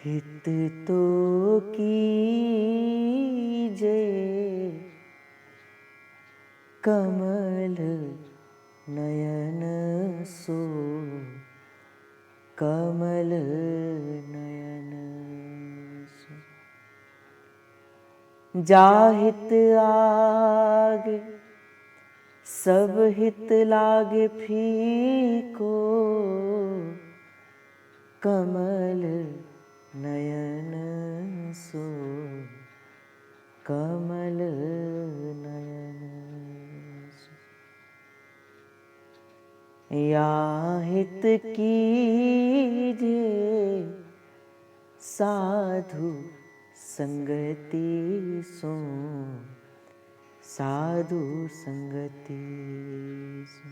हित तो कीजे कमल नयन सो कमल नयन सो। जाहित आगे सब हित लागे फीको कमल नयन सो कमल नयन सो। या हित कीजे साधु संगति सो साधु संगति सो।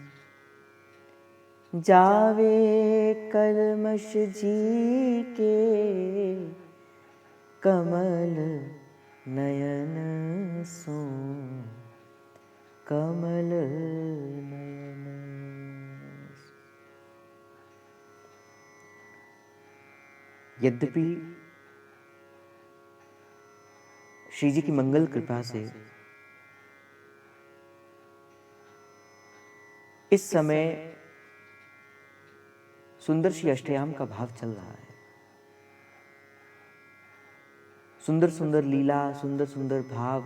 जावे कलमश जी के कमल नयन सो कमल नयन सो। यद्यपि श्री जी की मंगल कृपा से इस समय सुंदर श्री अष्टयाम का भाव चल रहा है। सुंदर सुंदर लीला, सुंदर सुंदर भाव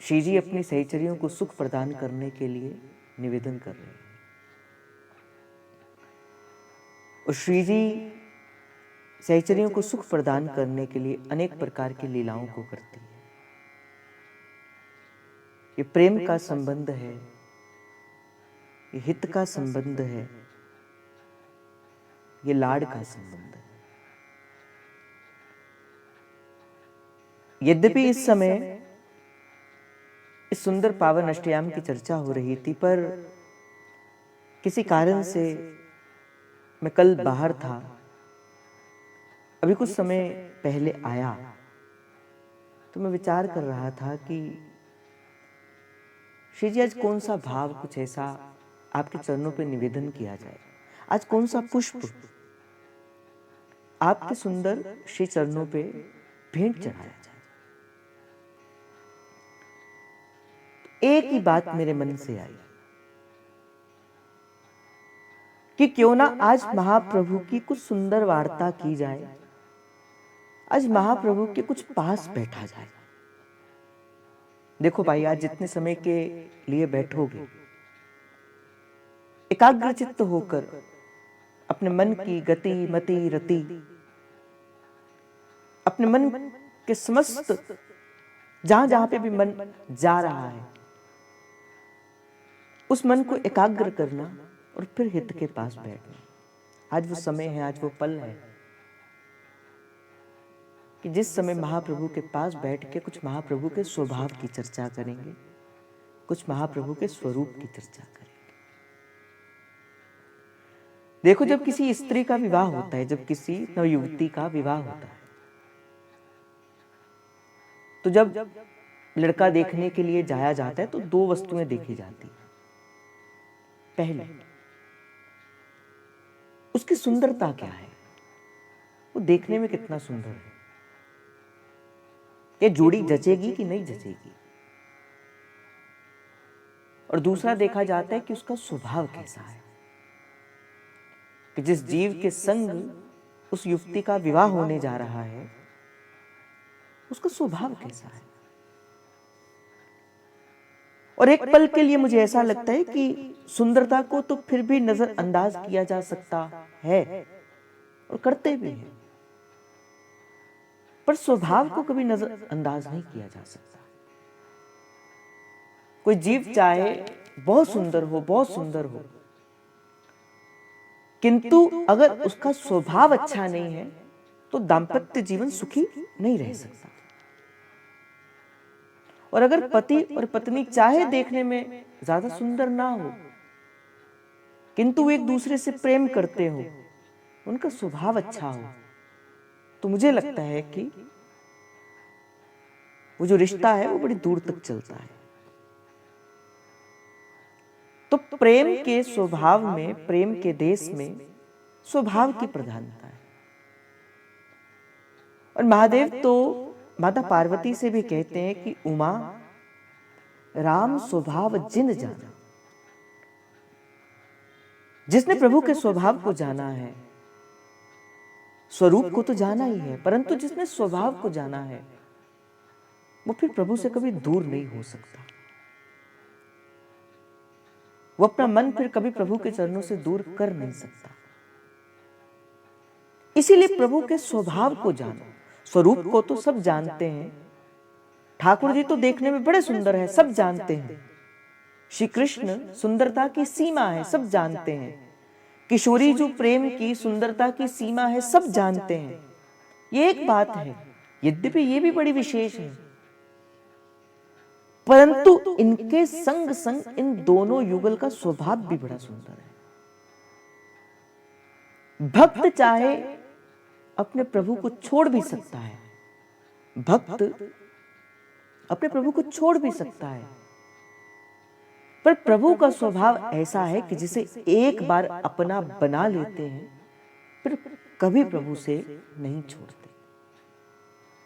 श्री जी अपनी सहचरियों को सुख प्रदान करने के लिए निवेदन कर रहे हैं। और श्री जी सहचरियों को सुख प्रदान करने के लिए अनेक प्रकार की लीलाओं को करती है। ये प्रेम का संबंध है, ये हित का संबंध है, ये लाड का संबंध है। यद्यपि इस समय इस सुंदर पावन अष्टयाम की चर्चा हो रही थी, पर किसी कारण से मैं कल बाहर था, अभी कुछ समय पहले आया, तो मैं विचार कर रहा था कि श्री जी आज कौन सा भाव, कुछ ऐसा आपके चरणों पे निवेदन किया जाए। आज कौन सा पुष्प आपके सुंदर श्री चरणों पे भेंट चढ़ाया जाए। एक ही बात मेरे मन से आई कि क्यों ना आज महाप्रभु की कुछ सुंदर वार्ता की जाए, आज महाप्रभु के कुछ पास बैठा जाए। देखो भाई, आज जितने समय के लिए बैठोगे, एकाग्रचित्त होकर अपने मन की गति मति रति, अपने मन के समस्त जहां जहां पे भी मन जा रहा है, उस मन को एकाग्र करना और फिर हित के पास बैठना। आज वो समय है, आज वो पल है कि जिस समय महाप्रभु के पास बैठ के कुछ महाप्रभु के स्वभाव की चर्चा करेंगे, कुछ महाप्रभु के स्वरूप की चर्चा करेंगे। देखो, जब किसी स्त्री का विवाह होता है, जब किसी नवयुवती का विवाह होता है, तो जब लड़का देखने के लिए जाया जाता है तो दो वस्तुएं देखी जाती हैं। पहले, उसकी सुंदरता क्या है, वो देखने में कितना सुंदर है, ये जोड़ी जचेगी कि नहीं जचेगी। और दूसरा देखा जाता है कि उसका स्वभाव कैसा है, कि जिस जीव के संग उस युवती का विवाह होने जा रहा है, उसका स्वभाव कैसा है। और एक पल के लिए मुझे ऐसा लगता है कि सुंदरता को तो फिर भी नजरअंदाज किया जा सकता है और करते भी हैं, पर स्वभाव को कभी नजरअंदाज नहीं किया जा सकता। कोई जीव चाहे बहुत सुंदर हो, बहुत सुंदर हो, किंतु अगर उसका स्वभाव अच्छा नहीं है तो दाम्पत्य जीवन सुखी नहीं रह सकता। और अगर पति और पत्नी चाहे देखने में ज्यादा सुंदर ना हो, किंतु वो एक दूसरे से प्रेम करते हो, उनका स्वभाव अच्छा हो, तो मुझे लगता है कि वो जो रिश्ता है वो बड़ी दूर तक चलता है। तो प्रेम के स्वभाव में, प्रेम के देश में स्वभाव की प्रधानता है। और महादेव तो माता पार्वती से भी कहते हैं कि उमा राम स्वभाव जिन जाना। जिसने प्रभु के स्वभाव को जाना है, स्वरूप को तो जाना ही है, परंतु जिसने स्वभाव को जाना है वो फिर प्रभु से कभी दूर नहीं हो सकता। वो अपना मन फिर कभी प्रभु के चरणों से दूर कर नहीं सकता। इसीलिए प्रभु के स्वभाव को जानो। स्वरूप को तो सब जानते हैं, ठाकुर जी तो देखने में बड़े सुंदर है, सब जानते हैं। श्री कृष्ण सुंदरता की सीमा है, सब जानते हैं। किशोरी जो प्रेम की सुंदरता की सीमा है, सब जानते हैं। ये एक बात है, यद्यपि ये भी बड़ी विशेष है, परंतु इनके संग संग इन दोनों युगल का स्वभाव भी बड़ा सुंदर है। भक्त चाहे अपने प्रभु को छोड़ भी सकता है, भक्त अपने प्रभु को छोड़ भी सकता है, पर प्रभु का स्वभाव ऐसा है कि जिसे एक बार अपना बना लेते हैं फिर कभी प्रभु से नहीं छोड़ते,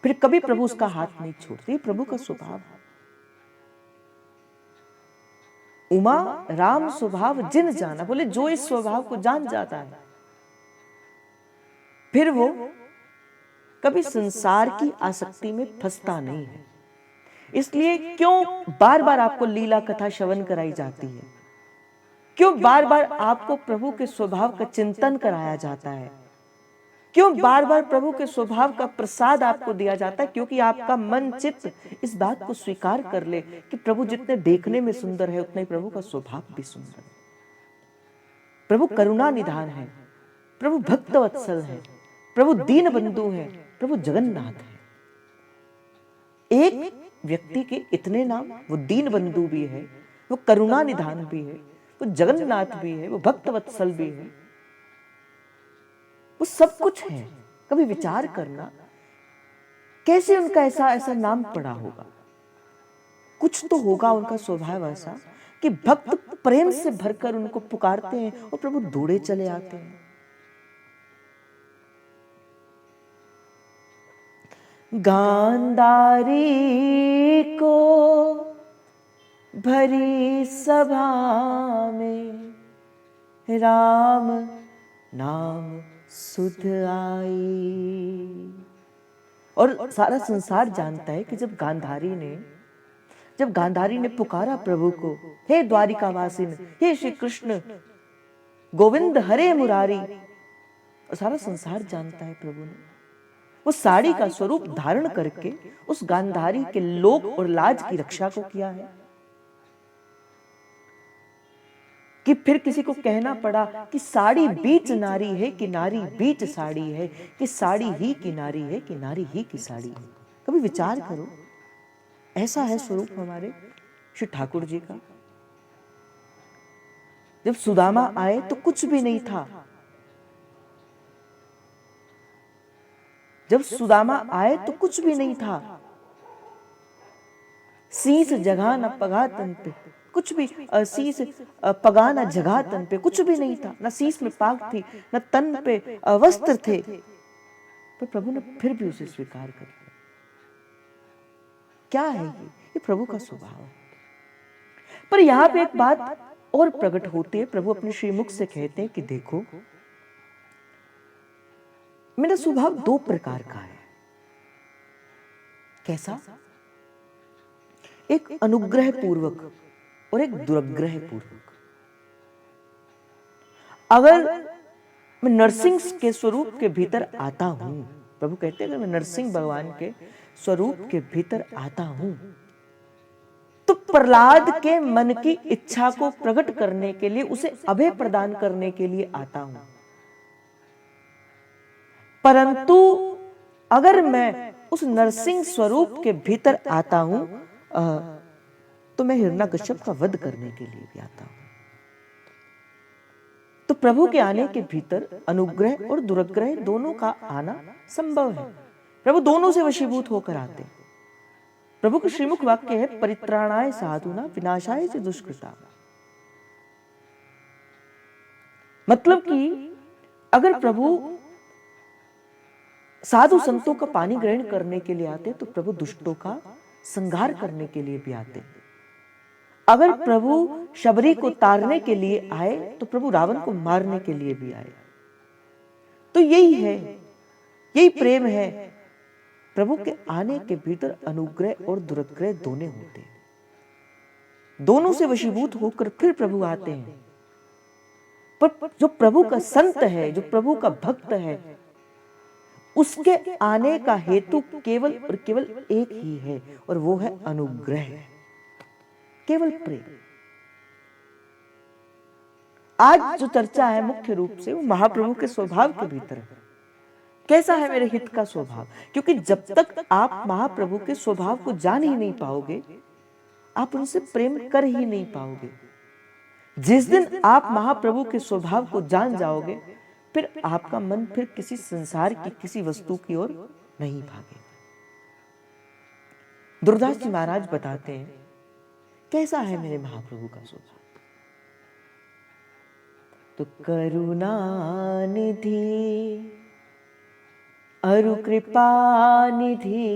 फिर कभी प्रभु उसका हाथ नहीं छोड़ते। प्रभु का स्वभाव है। उमा राम स्वभाव जिन जाना, बोले जो इस स्वभाव को जान जाता है फिर वो कभी संसार की आसक्ति में फंसता नहीं है। इसलिए क्यों बार बार आपको लीला कथा श्रवण कराई जाती है, क्यों बार बार आपको प्रभु के स्वभाव का चिंतन कराया जाता है, क्यों बार बार प्रभु के स्वभाव का प्रसाद आपको दिया जाता है, क्योंकि आपका मन चित्त इस बात को स्वीकार कर ले कि प्रभु जितने देखने में सुंदर है उतना ही प्रभु का स्वभाव भी सुंदर है। प्रभु करुणा निधान है, प्रभु भक्त वत्सल है, प्रभु दीन बंधु है, प्रभु जगन्नाथ है। एक व्यक्ति के इतने नाम, वो दीन बंधु भी है, वो करुणा निधान भी है, वो जगन्नाथ भी है, वो भक्त वत्सल भी है, वो सब कुछ है। कभी विचार करना कैसे उनका ऐसा ऐसा नाम पड़ा होगा। कुछ तो होगा उनका स्वभाव ऐसा कि भक्त प्रेम से भरकर उनको पुकारते हैं और प्रभु दौड़े चले आते हैं। गांधारी को भरी सभा में राम नाम सुध आई। और सारा संसार जानता है कि जब गांधारी ने पुकारा प्रभु को, हे द्वारिकावासिन, हे श्री कृष्ण गोविंद हरे मुरारी, और सारा संसार जानता है प्रभु ने वो साड़ी का स्वरूप धारण करके उस गांधारी के लोक और लाज की रक्षा को किया है कि फिर किसी को कहना पड़ा कि साड़ी बीच नारी है कि नारी बीच साड़ी है, कि साड़ी ही की नारी है कि नारी ही की साड़ी है। कभी विचार करो, ऐसा है स्वरूप हमारे श्री ठाकुर जी का। जब सुदामा आए तो कुछ भी नहीं था, जब सुदामा आए तो कुछ भी नहीं था। शीस जगह न पगा तन पे, कुछ भी शीस पगा न जगह तन पे, कुछ भी नहीं था। न शीस में पाग थी, न तन पे वस्त्र थे, पर प्रभु ने फिर भी उसे स्वीकार कर लिया। क्या है ये प्रभु का स्वभाव है। पर यहां पे एक बात और प्रकट होती है। प्रभु अपने श्रीमुख से कहते हैं कि देखो, मेरा स्वभाव दो प्रकार का है। कैसा? एक अनुग्रह पूर्वक और एक दुर्ग्रह पूर्वक। अगर मैं नरसिंह के स्वरूप के भीतर आता हूं, प्रभु कहते हैं अगर मैं नरसिंह भगवान के स्वरूप के भीतर आता हूं तो प्रहलाद के मन की इच्छा को प्रकट करने के लिए, उसे अभय प्रदान करने के लिए आता हूं। परंतु अगर मैं उस नरसिंह स्वरूप के भीतर आता हूं तो मैं हिरण्यकश्यप का वध करने के लिए भी आता हूं। तो प्रभु के आने के भीतर अनुग्रह और दुर्ग्रह दोनों का आना संभव है। प्रभु दोनों से वशीभूत होकर आते। प्रभु का श्रीमुख वाक्य है, परित्राणाय साधुना विनाशाय च दुष्कृता। मतलब कि अगर प्रभु साधु संतों का पानी ग्रहण करने के लिए आते तो प्रभु दुष्टों का संहार करने के लिए भी आते। अगर प्रभु शबरी को तारने के लिए आए तो प्रभु रावण को मारने के लिए भी आए। तो यही है, यही प्रेम है। प्रभु के आने के भीतर अनुग्रह और दुराग्रह दोनों होते हैं, दोनों से वशीभूत होकर फिर प्रभु आते हैं। पर जो प्रभु का संत है, जो प्रभु का भक्त है, उसके आने का हेतु केवल और केवल एक ही है, और वो है अनुग्रह, केवल प्रेम। आज जो चर्चा है मुख्य रूप से वो महाप्रभु के स्वभाव के भीतर है। कैसा है मेरे हित का स्वभाव? क्योंकि जब तक आप महाप्रभु के स्वभाव को जान ही नहीं पाओगे, आप उनसे प्रेम कर ही नहीं पाओगे। जिस दिन आप महाप्रभु के स्वभाव को जान जाओगे, फिर आपका मन फिर किसी संसार की किसी वस्तु की ओर नहीं भागेगा। दुर्दास जी महाराज बताते हैं, कैसा है मेरे महाप्रभु का स्वभाव? तो करुणा निधि अरु कृपा निधि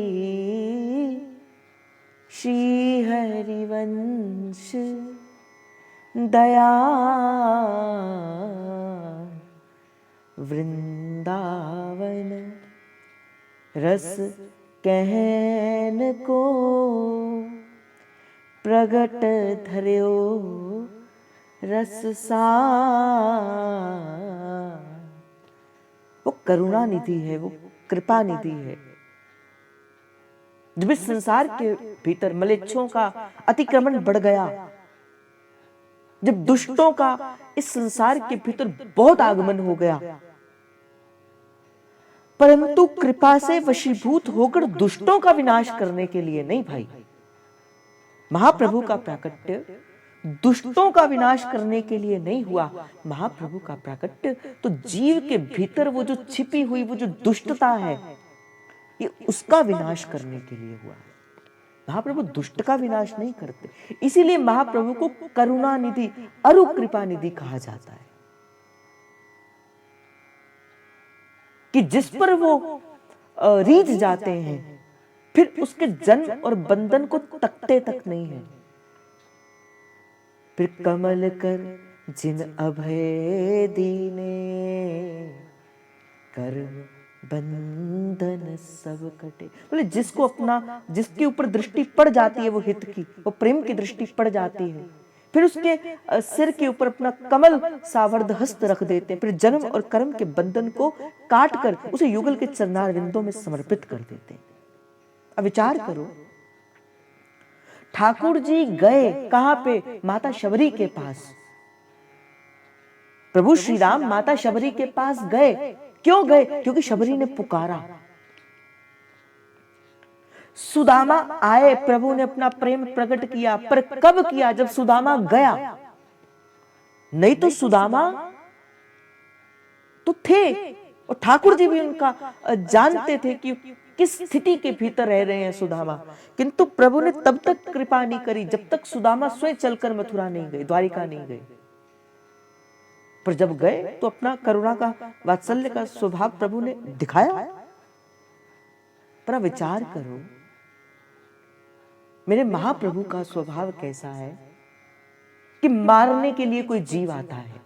श्री हरिवंश दया वृंदावन रस कहन को प्रगट धर्यो रस सार। वो करुणा निधि है, वो कृपा निधि है। जब इस संसार के भीतर मलेच्छों का अतिक्रमण बढ़ गया, जब दुष्टों का इस संसार के भीतर बहुत आगमन हो गया, परंतु कृपा से वशीभूत होकर दुष्टों का विनाश करने के लिए नहीं भाई। महाप्रभु का प्राकट्य दुष्टों का विनाश करने के लिए नहीं हुआ। महाप्रभु का प्राकट्य तो जीव के भीतर वो जो छिपी हुई वो जो दुष्टता है, ये उसका विनाश करने के लिए हुआ। महाप्रभु दुष्ट का विनाश नहीं करते, इसीलिए महाप्रभु को करुणा निधि अरु कृपा निधि कहा जाता है कि जिस पर वो रीझ जाते हैं, फिर उसके जन्म और बंधन को तकते तक नहीं है। फिर कमल कर जिन अभय दीने कर बंधन सब कटे। बोले जिसको अपना, जिसके ऊपर दृष्टि पड़ जाती है वो हित की, वो प्रेम की दृष्टि पड़ जाती है, फिर उसके सिर के ऊपर अपना कमल सावर्ध हस्त रख देते हैं। फिर जन्म और कर्म के बंधन को काट कर उसे युगल के चरणार विंदों में समर्पित कर देते हैं। अब विचार करो, ठाकुर जी गए कहां पे? माता शबरी के पास। प्रभु श्री राम माता शबरी के पास गए। क्यों गए? क्योंकि शबरी ने पुकारा। सुदामा आए, प्रभु ने अपना प्रेम प्रकट किया, पर कब किया? जब सुदामा गया। नहीं तो सुदामा तो थे, और ठाकुर जी भी उनका जानते थे कि किस स्थिति के भीतर रह रहे हैं सुदामा। किंतु प्रभु ने तब तक कृपा नहीं करी जब तक सुदामा स्वयं चलकर मथुरा नहीं गए, द्वारिका नहीं गए। पर जब गए तो अपना करुणा का, वात्सल्य का स्वभाव प्रभु ने दिखाया। पर विचार करो, मेरे महाप्रभु का स्वभाव कैसा है कि मारने के लिए कोई जीव आता है।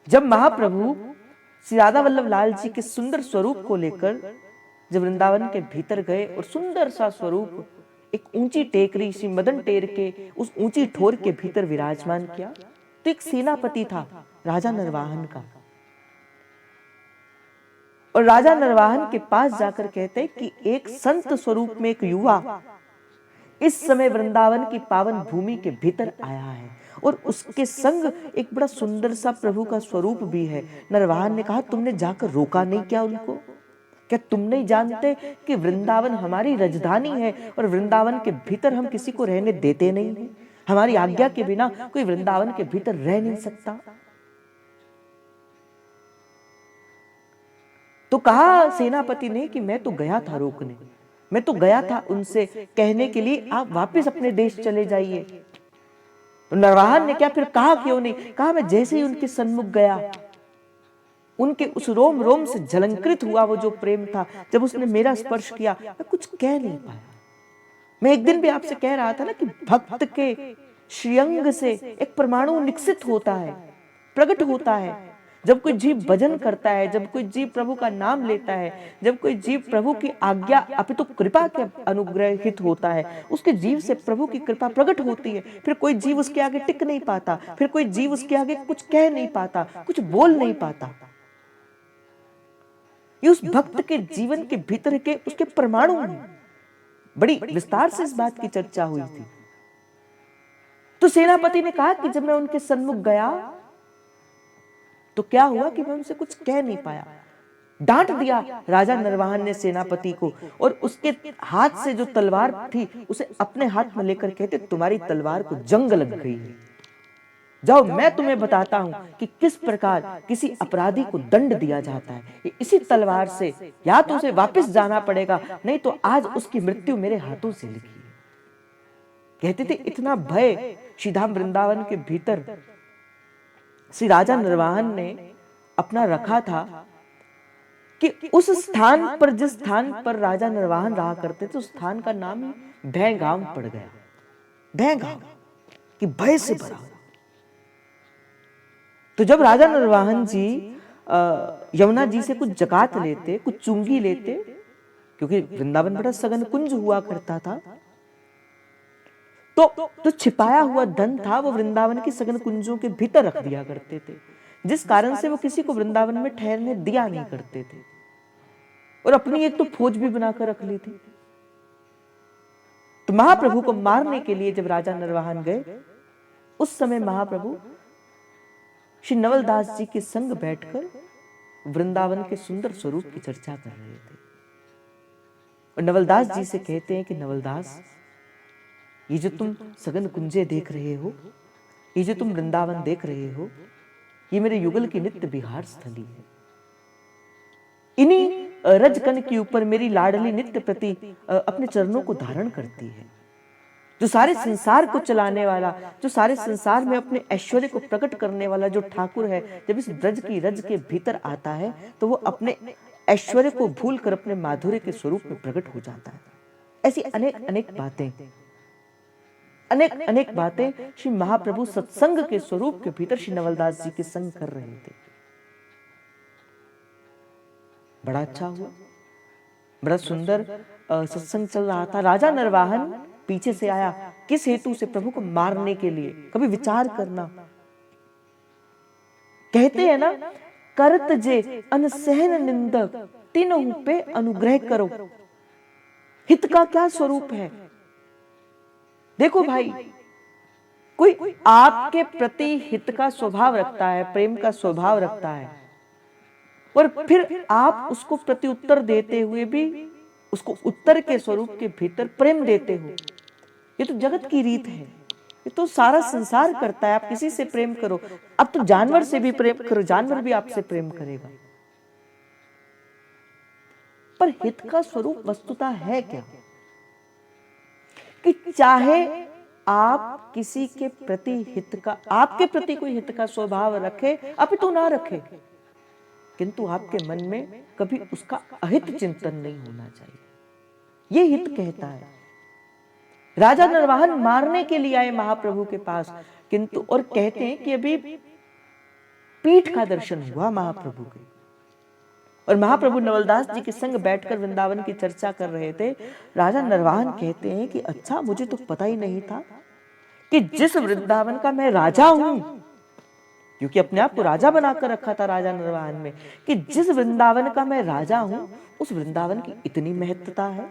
जब महाप्रभु श्री राधा वल्लभ लाल जी के सुंदर स्वरूप को लेकर जब वृंदावन के भीतर गए, और सुंदर सा स्वरूप एक ऊंची टेकरी श्री मदन टेर के उस ऊंची ठोर के भीतर विराजमान किया, तो एक सेनापति था राजा नरवाहन का, और राजा नरवाहन के पास जाकर कहते कि एक संत स्वरूप में एक युवा इस समय वृंदावन की पावन भूमि के भीतर आया है, और उसके संग एक बड़ा सुंदर सा प्रभु का स्वरूप भी है। नरवाहन ने कहा, तुमने जाकर रोका नहीं क्या उनको? क्या तुम नहीं जानते कि वृंदावन हमारी राजधानी है, और वृंदावन के भीतर हम किसी को रहने देते नहीं हैं? हमारी आज्ञा के बिना कोई वृंदावन के भीतर रह नहीं सकता। तो कहा सेनापति ने कि मैं तो गया था रोकने, मैं तो गया था उनसे कहने के लिए आप वापस अपने देश चले जाइए। नरवाहन ने क्या फिर कहा क्यों नहीं? कहा मैं जैसे ही उनके सन्मुख गया, उनके उस रोम रोम से झलंकृत हुआ वो जो प्रेम था। जब उसने मेरा स्पर्श किया, मैं कुछ कह नहीं पाया। मैं एक दिन भी आपसे कह रहा था ना कि भक्त के श्रीअंग से एक परमाणु निकसित होता है, प्रकट होता है। जब कोई जीव भजन करता है, जब कोई जीव प्रभु का नाम लेता है, जब कोई जीव प्रभु की आज्ञा अपितु कृपा के अनुग्रहित होता है, उसके जीव से प्रभु की कृपा प्रकट होती है। फिर कोई जीव उसके आगे टिक नहीं पाता, फिर कोई जीव उसके आगे कुछ कह नहीं पाता, कुछ बोल नहीं पाता। ये उस भक्त के जीवन के भीतर के उसके परमाणु हैं। बड़ी विस्तार से इस बात की चर्चा हुई थी। तो सेनापति ने कहा कि जब मैं उनके सन्मुख गया तो क्या हुआ कि मैं उनसे कुछ कह नहीं पाया। डांट दिया राजा नरवाहन ने सेनापति को, और उसके हाथ से जो तलवार थी उसे अपने हाथ में लेकर कहते, तुम्हारी तलवार को जंग लग गई है, जाओ मैं तुम्हें बताता हूं कि किस प्रकार किसी अपराधी को दंड दिया जाता है। इसी तलवार से या तो उसे वापस जाना पड़ेगा, नहीं तो आज उसकी मृत्यु मेरे हाथों से लिखी है। कहते थे इतना भय श्रीधाम वृंदावन के भीतर श्री राजा नरवाहन ने अपना रखा था कि उस स्थान पर, जिस स्थान पर राजा नरवाहन रहा करते थे, उस स्थान का नाम ही भयगांव पड़ गया। भयगांव कि भय से भरा। तो जब राजा नरवाहन जी यमुना जी से कुछ जकात लेते, कुछ चुंगी लेते, क्योंकि वृंदावन बड़ा सघन कुंज हुआ करता था, तो जो छिपाया हुआ धन था वो वृंदावन की सघन कुंजों के भीतर रख दिया करते थे, जिस कारण से वो किसी को वृंदावन में ठहरने दिया नहीं करते थे। और अपनी एक तो फौज भी बनाकर रख ली थी। तो महाप्रभु को मारने के लिए जब राजा नरवाहन गए, उस समय महाप्रभु श्री नवलदास जी के संग बैठकर वृंदावन के सुंदर स्वरूप की चर्चा कर रहे थे। और नवलदास जी से कहते हैं कि नवलदास, ये जो तुम सघन कुंजे देख रहे हो, ये जो तुम वृंदावन देख रहे हो, ये मेरे युगल की नित्य विहार स्थली है। इन्हीं रजकन के ऊपर मेरी लाडली नित्य प्रति अपने चरणों को धारण करती है। जो सारे संसार को चलाने वाला, जो सारे संसार में अपने ऐश्वर्य को प्रकट करने वाला जो ठाकुर है, जब इस ब्रज की रज के भीतर आता है तो वो अपने ऐश्वर्य को भूलकर अपने माधुर्य के स्वरूप में प्रकट हो जाता है। ऐसी अनेक अनेक बातें, अनेक अनेक बातें श्री महाप्रभु सत्संग के स्वरूप के भीतर श्री नवलदास जी के संग कर रहे थे। बड़ा अच्छा हुआ, बड़ा सुंदर सत्संग चल रहा था। राजा नरवाहन पीछे से आया, किस हेतु से? प्रभु को मारने के लिए। कभी विचार करना। कहते हैं ना, करत जे अनसहन निंदक तीनों पे अनुग्रह करो। हित का क्या स्वरूप है? देखो भाई, कोई आपके प्रति हित का स्वभाव रखता है, प्रेम का स्वभाव रखता है, और फिर आप उसको प्रत्युत्तर देते हुए भी उसको उत्तर के स्वरूप के भीतर प्रेम देते हो। ये तो जगत की रीत है, ये तो सारा संसार करता है। आप किसी से प्रेम करो, अब तो जानवर से भी प्रेम करो, जानवर भी आपसे प्रेम करेगा। पर हित का स्वरूप वस्तुतः है क्या? कि चाहे आप किसी के प्रति हित का, आपके प्रति कोई हित का स्वभाव रखे, अपितु ना रखे, किंतु आपके मन में कभी उसका अहित चिंतन नहीं होना चाहिए। ये हित कहता है। राजा नरवाहन मारने के लिए आए महाप्रभु के पास, किंतु और कहते हैं कि अभी पीठ का दर्शन हुआ महाप्रभु के, और महाप्रभु नवलदास जी के संग बैठकर वृंदावन की चर्चा कर रहे थे। राजा नरवाहन कहते हैं कि अच्छा, मुझे तो पता ही नहीं था कि जिस वृंदावन का मैं राजा हूं, क्योंकि अपने आप को राजा बनाकर रखा था राजा नरवाहन में, कि जिस वृंदावन का मैं राजा हूं, उस वृंदावन की इतनी महत्ता है।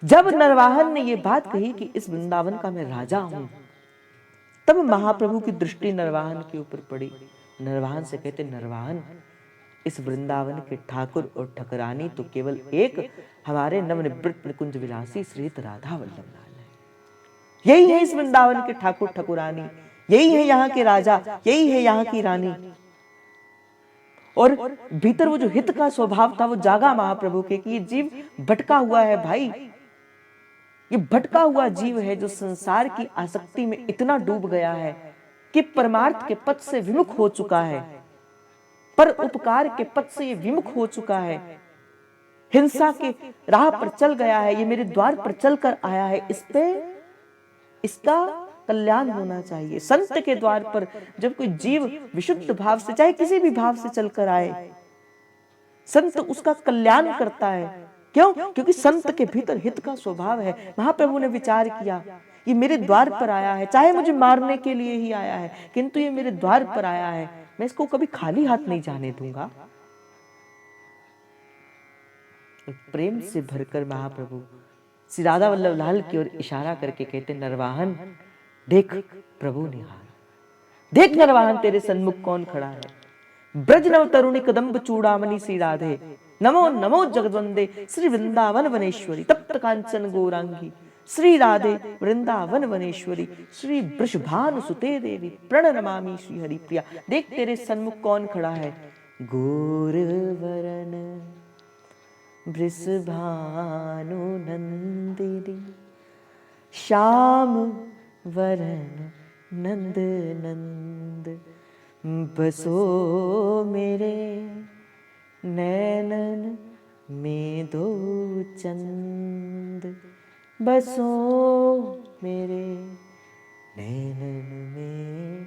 जब नरवाहन ने यह बात कही कि इस वृंदावन का मैं राजा हूं, तब महाप्रभु की दृष्टि नरवाहन के ऊपर पड़ी। नरवाहन से कहते, नरवाहन, इस वृंदावन के ठाकुर और ठकुरानी तो केवल एक हमारे नवनिवृत्त निकुंज विलासी श्रीत राधा वल्लभ लाल है। यही है इस वृंदावन के ठाकुर ठकुरानी, यही है यहाँ के राजा, यही है यहाँ की रानी। और भीतर वो जो हित का स्वभाव था वो जागा महाप्रभु के, कि ये जीव भटका हुआ है भाई, ये भटका हुआ जीव है जो संसार की आसक्ति में इतना डूब गया है कि परमार्थ के पथ से विमुख हो चुका है। पर उपकार के पथ से ये विमुख हो चुका है, हिंसा के राह पर चल गया है, ये मेरे द्वार पर चल कर आया है, इस पे इसका कल्याण होना चाहिए। संत के द्वार पर जब कोई जीव विशुद्ध भाव से, चाहे किसी भी भाव से चलकर आए, संत उसका कल्याण करता है। क्यों? क्योंकि संत के भीतर हित का स्वभाव है। महाप्रभु ने विचार किया, ये मेरे द्वार पर आया है, चाहे मुझे मारने के लिए ही आया है, किंतु ये मेरे द्वार पर आया है, मैं इसको कभी खाली हाथ नहीं जाने दूंगा। प्रेम से भरकर महाप्रभु श्री राधा वल्लभ लाल की ओर इशारा करके कहते, नरवाहन देख प्रभु निहार, देख नरवाहन तेरे सन्मुख कौन खड़ा है। ब्रज नव तरुणी कदम्ब चूड़ामणि श्री राधे, नमो नमो जगदवंदे श्री वृंदावन वनेश्वरी, तप्त कांचन गौरांगी श्री राधे वृंदावन वनेश्वरी, श्री वृषभानु सुते देवी प्रणनमामि श्री हरिप्रिया। देख तेरे सन्मुख कौन खड़ा है, गौर वरण वृषभानु नंदिनी, श्याम वरण नंद नंद, बसो मेरे नैनन में दो चंद, बसो मेरे नैनन में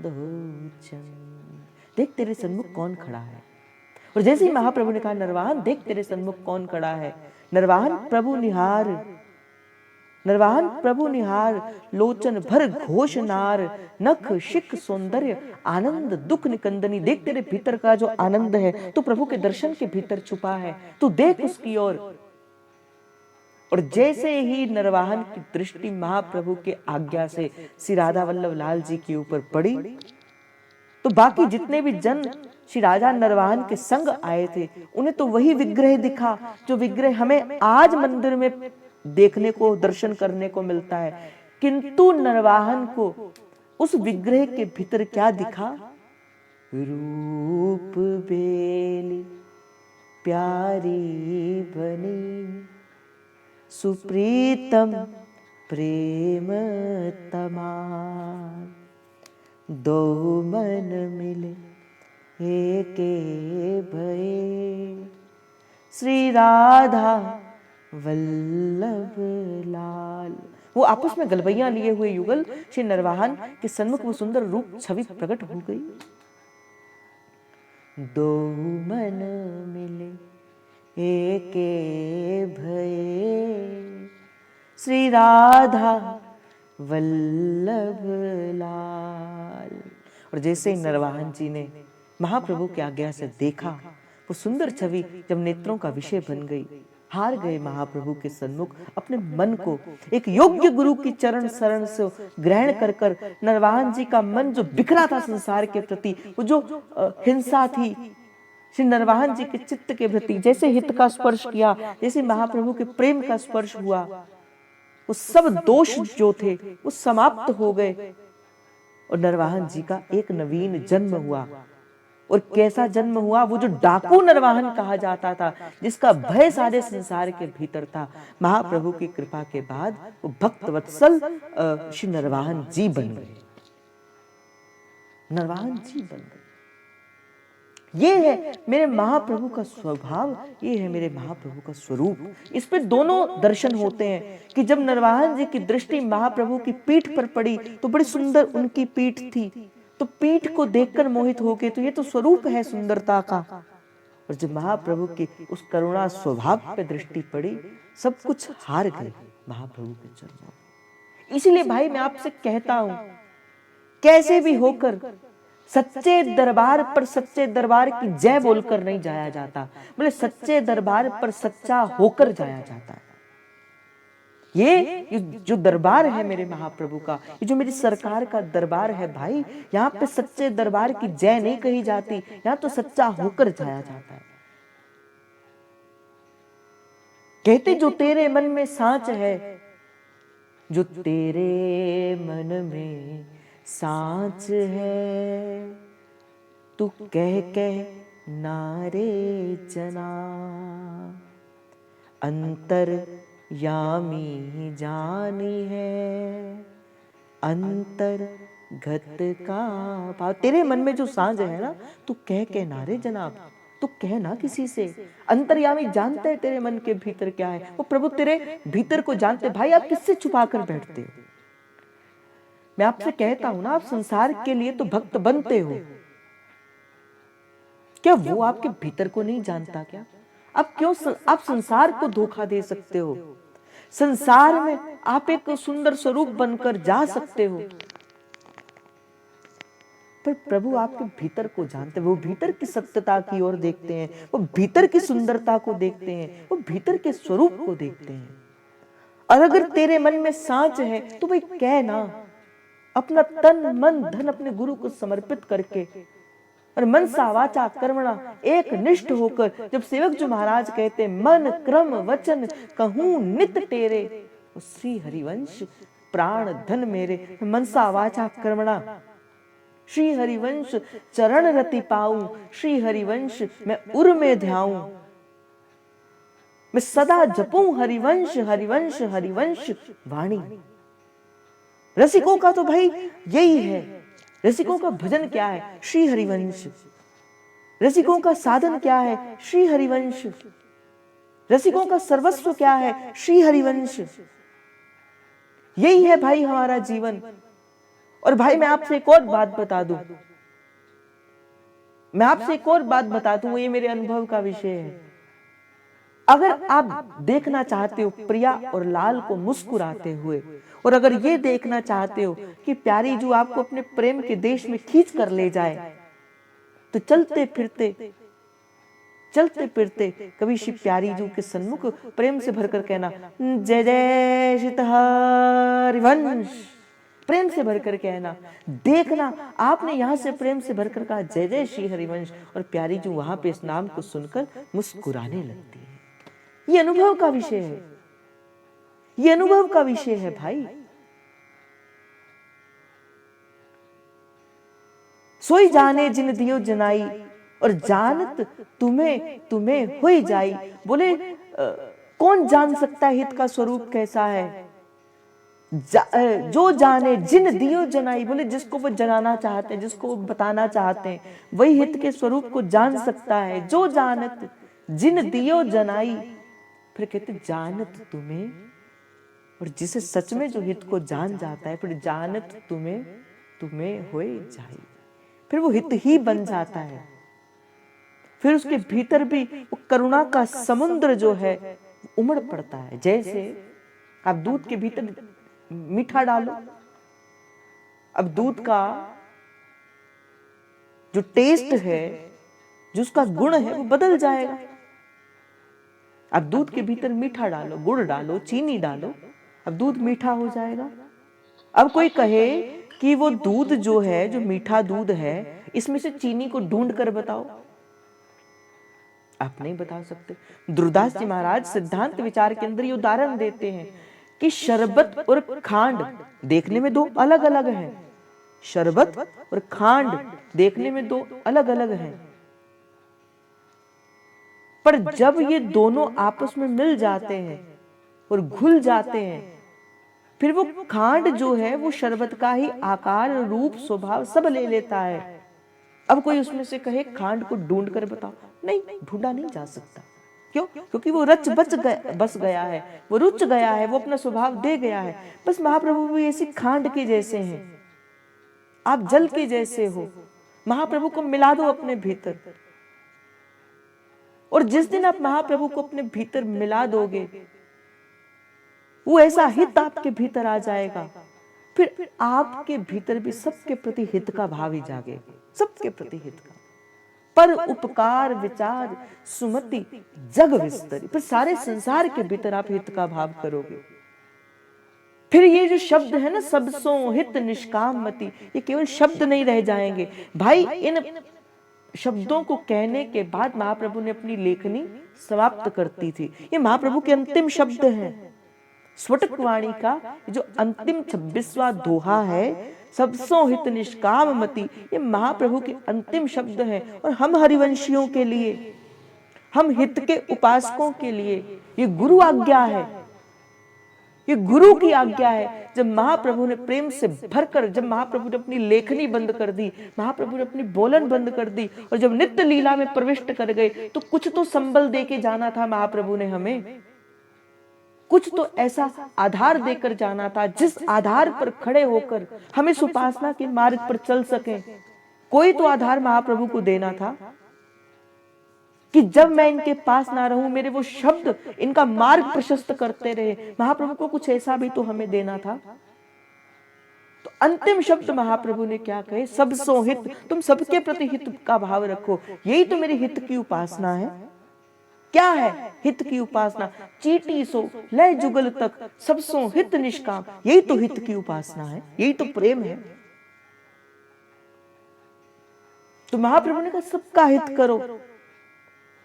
दो चंद। देख तेरे सन्मुख कौन खड़ा है। और जैसे ही महाप्रभु ने कहा, नरवाहन देख तेरे सन्मुख कौन खड़ा है, नरवाहन प्रभु निहार, नरवाहन प्रभु निहार, लोचन भर घोष नार, नख शिख सौंदर्य आनंद दुख निकंदनी। देख तेरे भीतर का जो आनंद है, तो प्रभु के दर्शन के भीतर छुपा है, तू देख उसकी ओर। और जैसे ही नरवाहन की दृष्टि महाप्रभु के आज्ञा से श्री राधा वल्लभ लाल जी के ऊपर पड़ी, तो बाकी जितने भी जन श्री राजा नरवाहन के संग आए थे, उन्हें तो वही विग्रह दिखा जो विग्रह हमें आज मंदिर में देखने को, दर्शन करने को मिलता है। किंतु नरवाहन को उस विग्रह के भीतर क्या दिखा, रूप बेली प्यारी बनी, सुप्रीतम प्रेम तमार, दो मन मिले एके भये, श्री राधा वल्लभ लाल। वो आपस में गलबैया लिए हुए युगल श्री नरवाहन के सन्मुख वो सुंदर रूप छवि प्रकट हो गई। दो मन मिले एके भये, श्री राधा वल्लभ लाल। और जैसे ही नरवाहन जी ने महाप्रभु की आज्ञा से देखा, वो सुंदर छवि जब नेत्रों का विषय बन गई, हार गए महाप्रभु के सन्मुख अपने मन को। एक योग्य गुरु की चरण शरण से ग्रहण कर कर नरवाहन जी का मन जो बिखरा था संसार के प्रति, वो जो हिंसा थी श्री नरवाहन जी के चित्त के प्रति, जैसे हित का स्पर्श किया, जैसे महाप्रभु के प्रेम का स्पर्श हुआ, वो सब दोष जो थे वो समाप्त हो गए और नरवाहन जी का एक नवीन जन्म हुआ। और कैसा जन्म हुआ, वो जो डाकू नरवाहन कहा जाता था, जिसका भय सारे संसार के भीतर था, महाप्रभु की कृपा के बाद वो भक्त वत्सल श्री नरवाहन जी बन गए, नरवाहन जी बन गए। ये है मेरे महाप्रभु का स्वभाव, ये है मेरे महाप्रभु का स्वरूप। इस पे दोनों दर्शन होते हैं कि जब नरवाहन जी की दृष्टि महाप्रभु की पीठ पर पड़ी तो बड़ी सुंदर उनकी पीठ थी, तो पीठ को देखकर मोहित हो गए, तो ये तो स्वरूप है सुंदरता का। और जब महाप्रभु की उस करुणा स्वभाव पे दृष्टि पड़ी, सब कुछ हार गए महाप्रभु के चरणों में। इसीलिए भाई मैं आपसे कहता हूं, कैसे भी होकर सच्चे दरबार पर सच्चे दरबार की जय बोलकर नहीं जाया जाता, बोले सच्चे दरबार पर सच्चा होकर जाया जाता है। ये जो दरबार है मेरे महाप्रभु का, ये जो मेरी सरकार का दरबार है भाई, यहाँ पे सच्चे दरबार की जय नहीं कही जाती, यहाँ तो सच्चा होकर जाया जाता है। कहते जो तेरे मन में सांच है, जो तेरे मन में सांच है, तू कह कह नारे जना, अंतर यामी जानी है, अंतर घट का भाव। तेरे मन में जो सांझ है ना, तू कह ना रे जनाब, तू कह ना किसी से। अंतर्यामी जानते हैं तेरे मन के भीतर क्या है, वो प्रभु तेरे भीतर को जानते। भाई आप किससे छुपा कर बैठते हो? मैं आपसे कहता हूं ना, आप संसार के लिए तो भक्त बनते हो, क्या वो आपके भीतर को नहीं जानता क्या? आप क्यों आप संसार को धोखा दे सकते हो? संसार में आप एक सुंदर स्वरूप बनकर जा सकते हो, पर प्रभु आपके भीतर को जानते हैं। वो भीतर की सत्यता की ओर देखते हैं, वो भीतर की सुंदरता को देखते हैं, वो भीतर के स्वरूप को देखते हैं। और अगर तेरे मन में सांच है तो भाई कह ना, अपना तन मन धन अपने गुरु को समर्पित करके, और मन सा वाचा कर्मणा एक निष्ठ होकर। जब सेवक जो महाराज कहते मन क्रम वचन कहूं नित तेरे, श्री हरिवंश प्राण धन मेरे। मन सा वाचा कर्मणा श्री हरिवंश चरण रति पाऊं, श्री हरिवंश मैं उर में ध्याऊं, मैं सदा जपूं हरिवंश हरिवंश हरिवंश वाणी। रसिकों का तो भाई यही है, रसिकों का भजन क्या है? श्री हरिवंश। रसिकों का साधन क्या है? श्री हरिवंश। रसिकों का सर्वस्व क्या है? श्री हरिवंश। यही है भाई हमारा जीवन। और भाई मैं आपसे एक और बात बता दूं, मैं आपसे एक और बात बता दूं, ये मेरे अनुभव का विषय है। अगर आप देखना चाहते हो प्रिया और लाल को मुस्कुराते हुए, और अगर ये देखना चाहते हो कि प्यारी जो आपको अपने प्रेम के देश में खींच कर ले जाए, तो चलते फिरते कभी श्री प्यारी जू के सन्मुख प्रेम से भरकर कहना जय जय श्री हरिवंश। प्रेम से भरकर कहना। देखना आपने यहां से प्रेम से भरकर कहा जय जय श्री हरिवंश, और प्यारी जो वहां पे इस नाम को सुनकर मुस्कुराने लगती है। ये अनुभव का विषय है, ये अनुभव का विषय है भाई। सोई जाने जिन दियो जनाई, और जानत तुम्हें होई जाई। बोले कौन जान सकता है हित का स्वरूप कैसा है? जो जाने जिन दियो जनाई, बोले जिसको वो जनाना चाहते हैं, जिसको वो बताना चाहते हैं, वही हित के स्वरूप को जान सकता है। जो जानत जिन दियो जनाई, फिर कहते जानत तुम्हें, और जिसे सच में जो हित को जान जाता है, फिर जानत तुम्हें होए जाई, फिर वो हित ही बन जाता है। फिर उसके भीतर भी वो करुणा का समुद्र जो है उमड़ पड़ता है। जैसे आप दूध के भीतर मीठा डालो, अब दूध का जो टेस्ट है, जो उसका गुण है, वो बदल जाएगा। अब दूध के भीतर मीठा डालो, गुड़ डालो, चीनी डालो, अब दूध मीठा हो जाएगा। अब कोई कहे कि वो दूध जो है, जो मीठा दूध है, इसमें से चीनी को ढूंढ कर बताओ, आप नहीं बता सकते। ध्रुवदास जी महाराज सिद्धांत विचार के अंदर ये उदाहरण देते हैं कि शरबत और खांड देखने में दो अलग अलग हैं। शरबत और खांड देखने में दो अलग अलग हैं, पर जब ये दोनों आपस में मिल जाते हैं और घुल जाते हैं, फिर वो खांड जो है वो शरबत का ही आकार, रूप, स्वभाव सब ले लेता है। अब कोई उसमें से कहे खांड को ढूंढ कर बताओ, नहीं, ढूंढा नहीं जा सकता। क्यों? क्योंकि वो बस गया है, वो रुच गया है, वो अपना स्वभाव दे गया है। बस महाप्रभु भी ऐसी खांड के जैसे हैं, आप जल के जैसे हो। महाप्रभु को मिला दो अपने भीतर, और जिस दिन आप महाप्रभु को अपने भीतर मिला दोगे, वो ऐसा हित आपके भीतर आ जाएगा, फिर आपके भीतर भी सबके प्रति हित का भाव ही जागेगा, सबके प्रति हित का। पर उपकार विचार सुमति जग विस्तरी, फिर सारे संसार के भीतर आप हित का भाव करोगे। फिर ये जो शब्द है ना, सबसो हित निष्काम मति, ये केवल शब्द नहीं रह जाएंगे भाई। इन शब्दों को कहने के बाद महाप्रभु ने अपनी लेखनी समाप्त करती थी। ये महाप्रभु के अंतिम शब्द हैं। स्वटक वाणी का जो अंतिम 26वां दोहा है, सबसो हित निष्काम मति, ये महाप्रभु के अंतिम शब्द हैं। और हम हरिवंशियों के लिए, हम हित के उपासकों के लिए ये गुरु आज्ञा है। ये गुरु की आज्ञा है। जब महाप्रभु ने प्रेम से भरकर, जब महाप्रभु ने अपनी लेखनी बंद कर दी, महाप्रभु ने अपनी बोलन बंद कर दी और जब नित्य लीला में प्रविष्ट कर गए, तो कुछ तो संबल दे के जाना था महाप्रभु ने हमें, कुछ तो ऐसा आधार देकर जाना था जिस आधार पर खड़े होकर हम इस उपासना के मार्ग पर चल सकें। कोई तो आधार महाप्रभु को देना था कि जब मैं इनके पास ना रहूं, मेरे वो शब्द इनका मार्ग प्रशस्त करते रहे। महाप्रभु को कुछ ऐसा भी तो हमें देना था। तो अंतिम शब्द महाप्रभु ने क्या कहे? सब सो हित, तुम सबके प्रति हित का भाव रखो। यही तो मेरी हित की उपासना है। क्या है हित की उपासना? चीटी सो लय जुगल तक, सब सो हित निष्काम। यही तो हित की उपासना है, यही तो प्रेम है। तो महाप्रभु ने कहा सबका हित करो,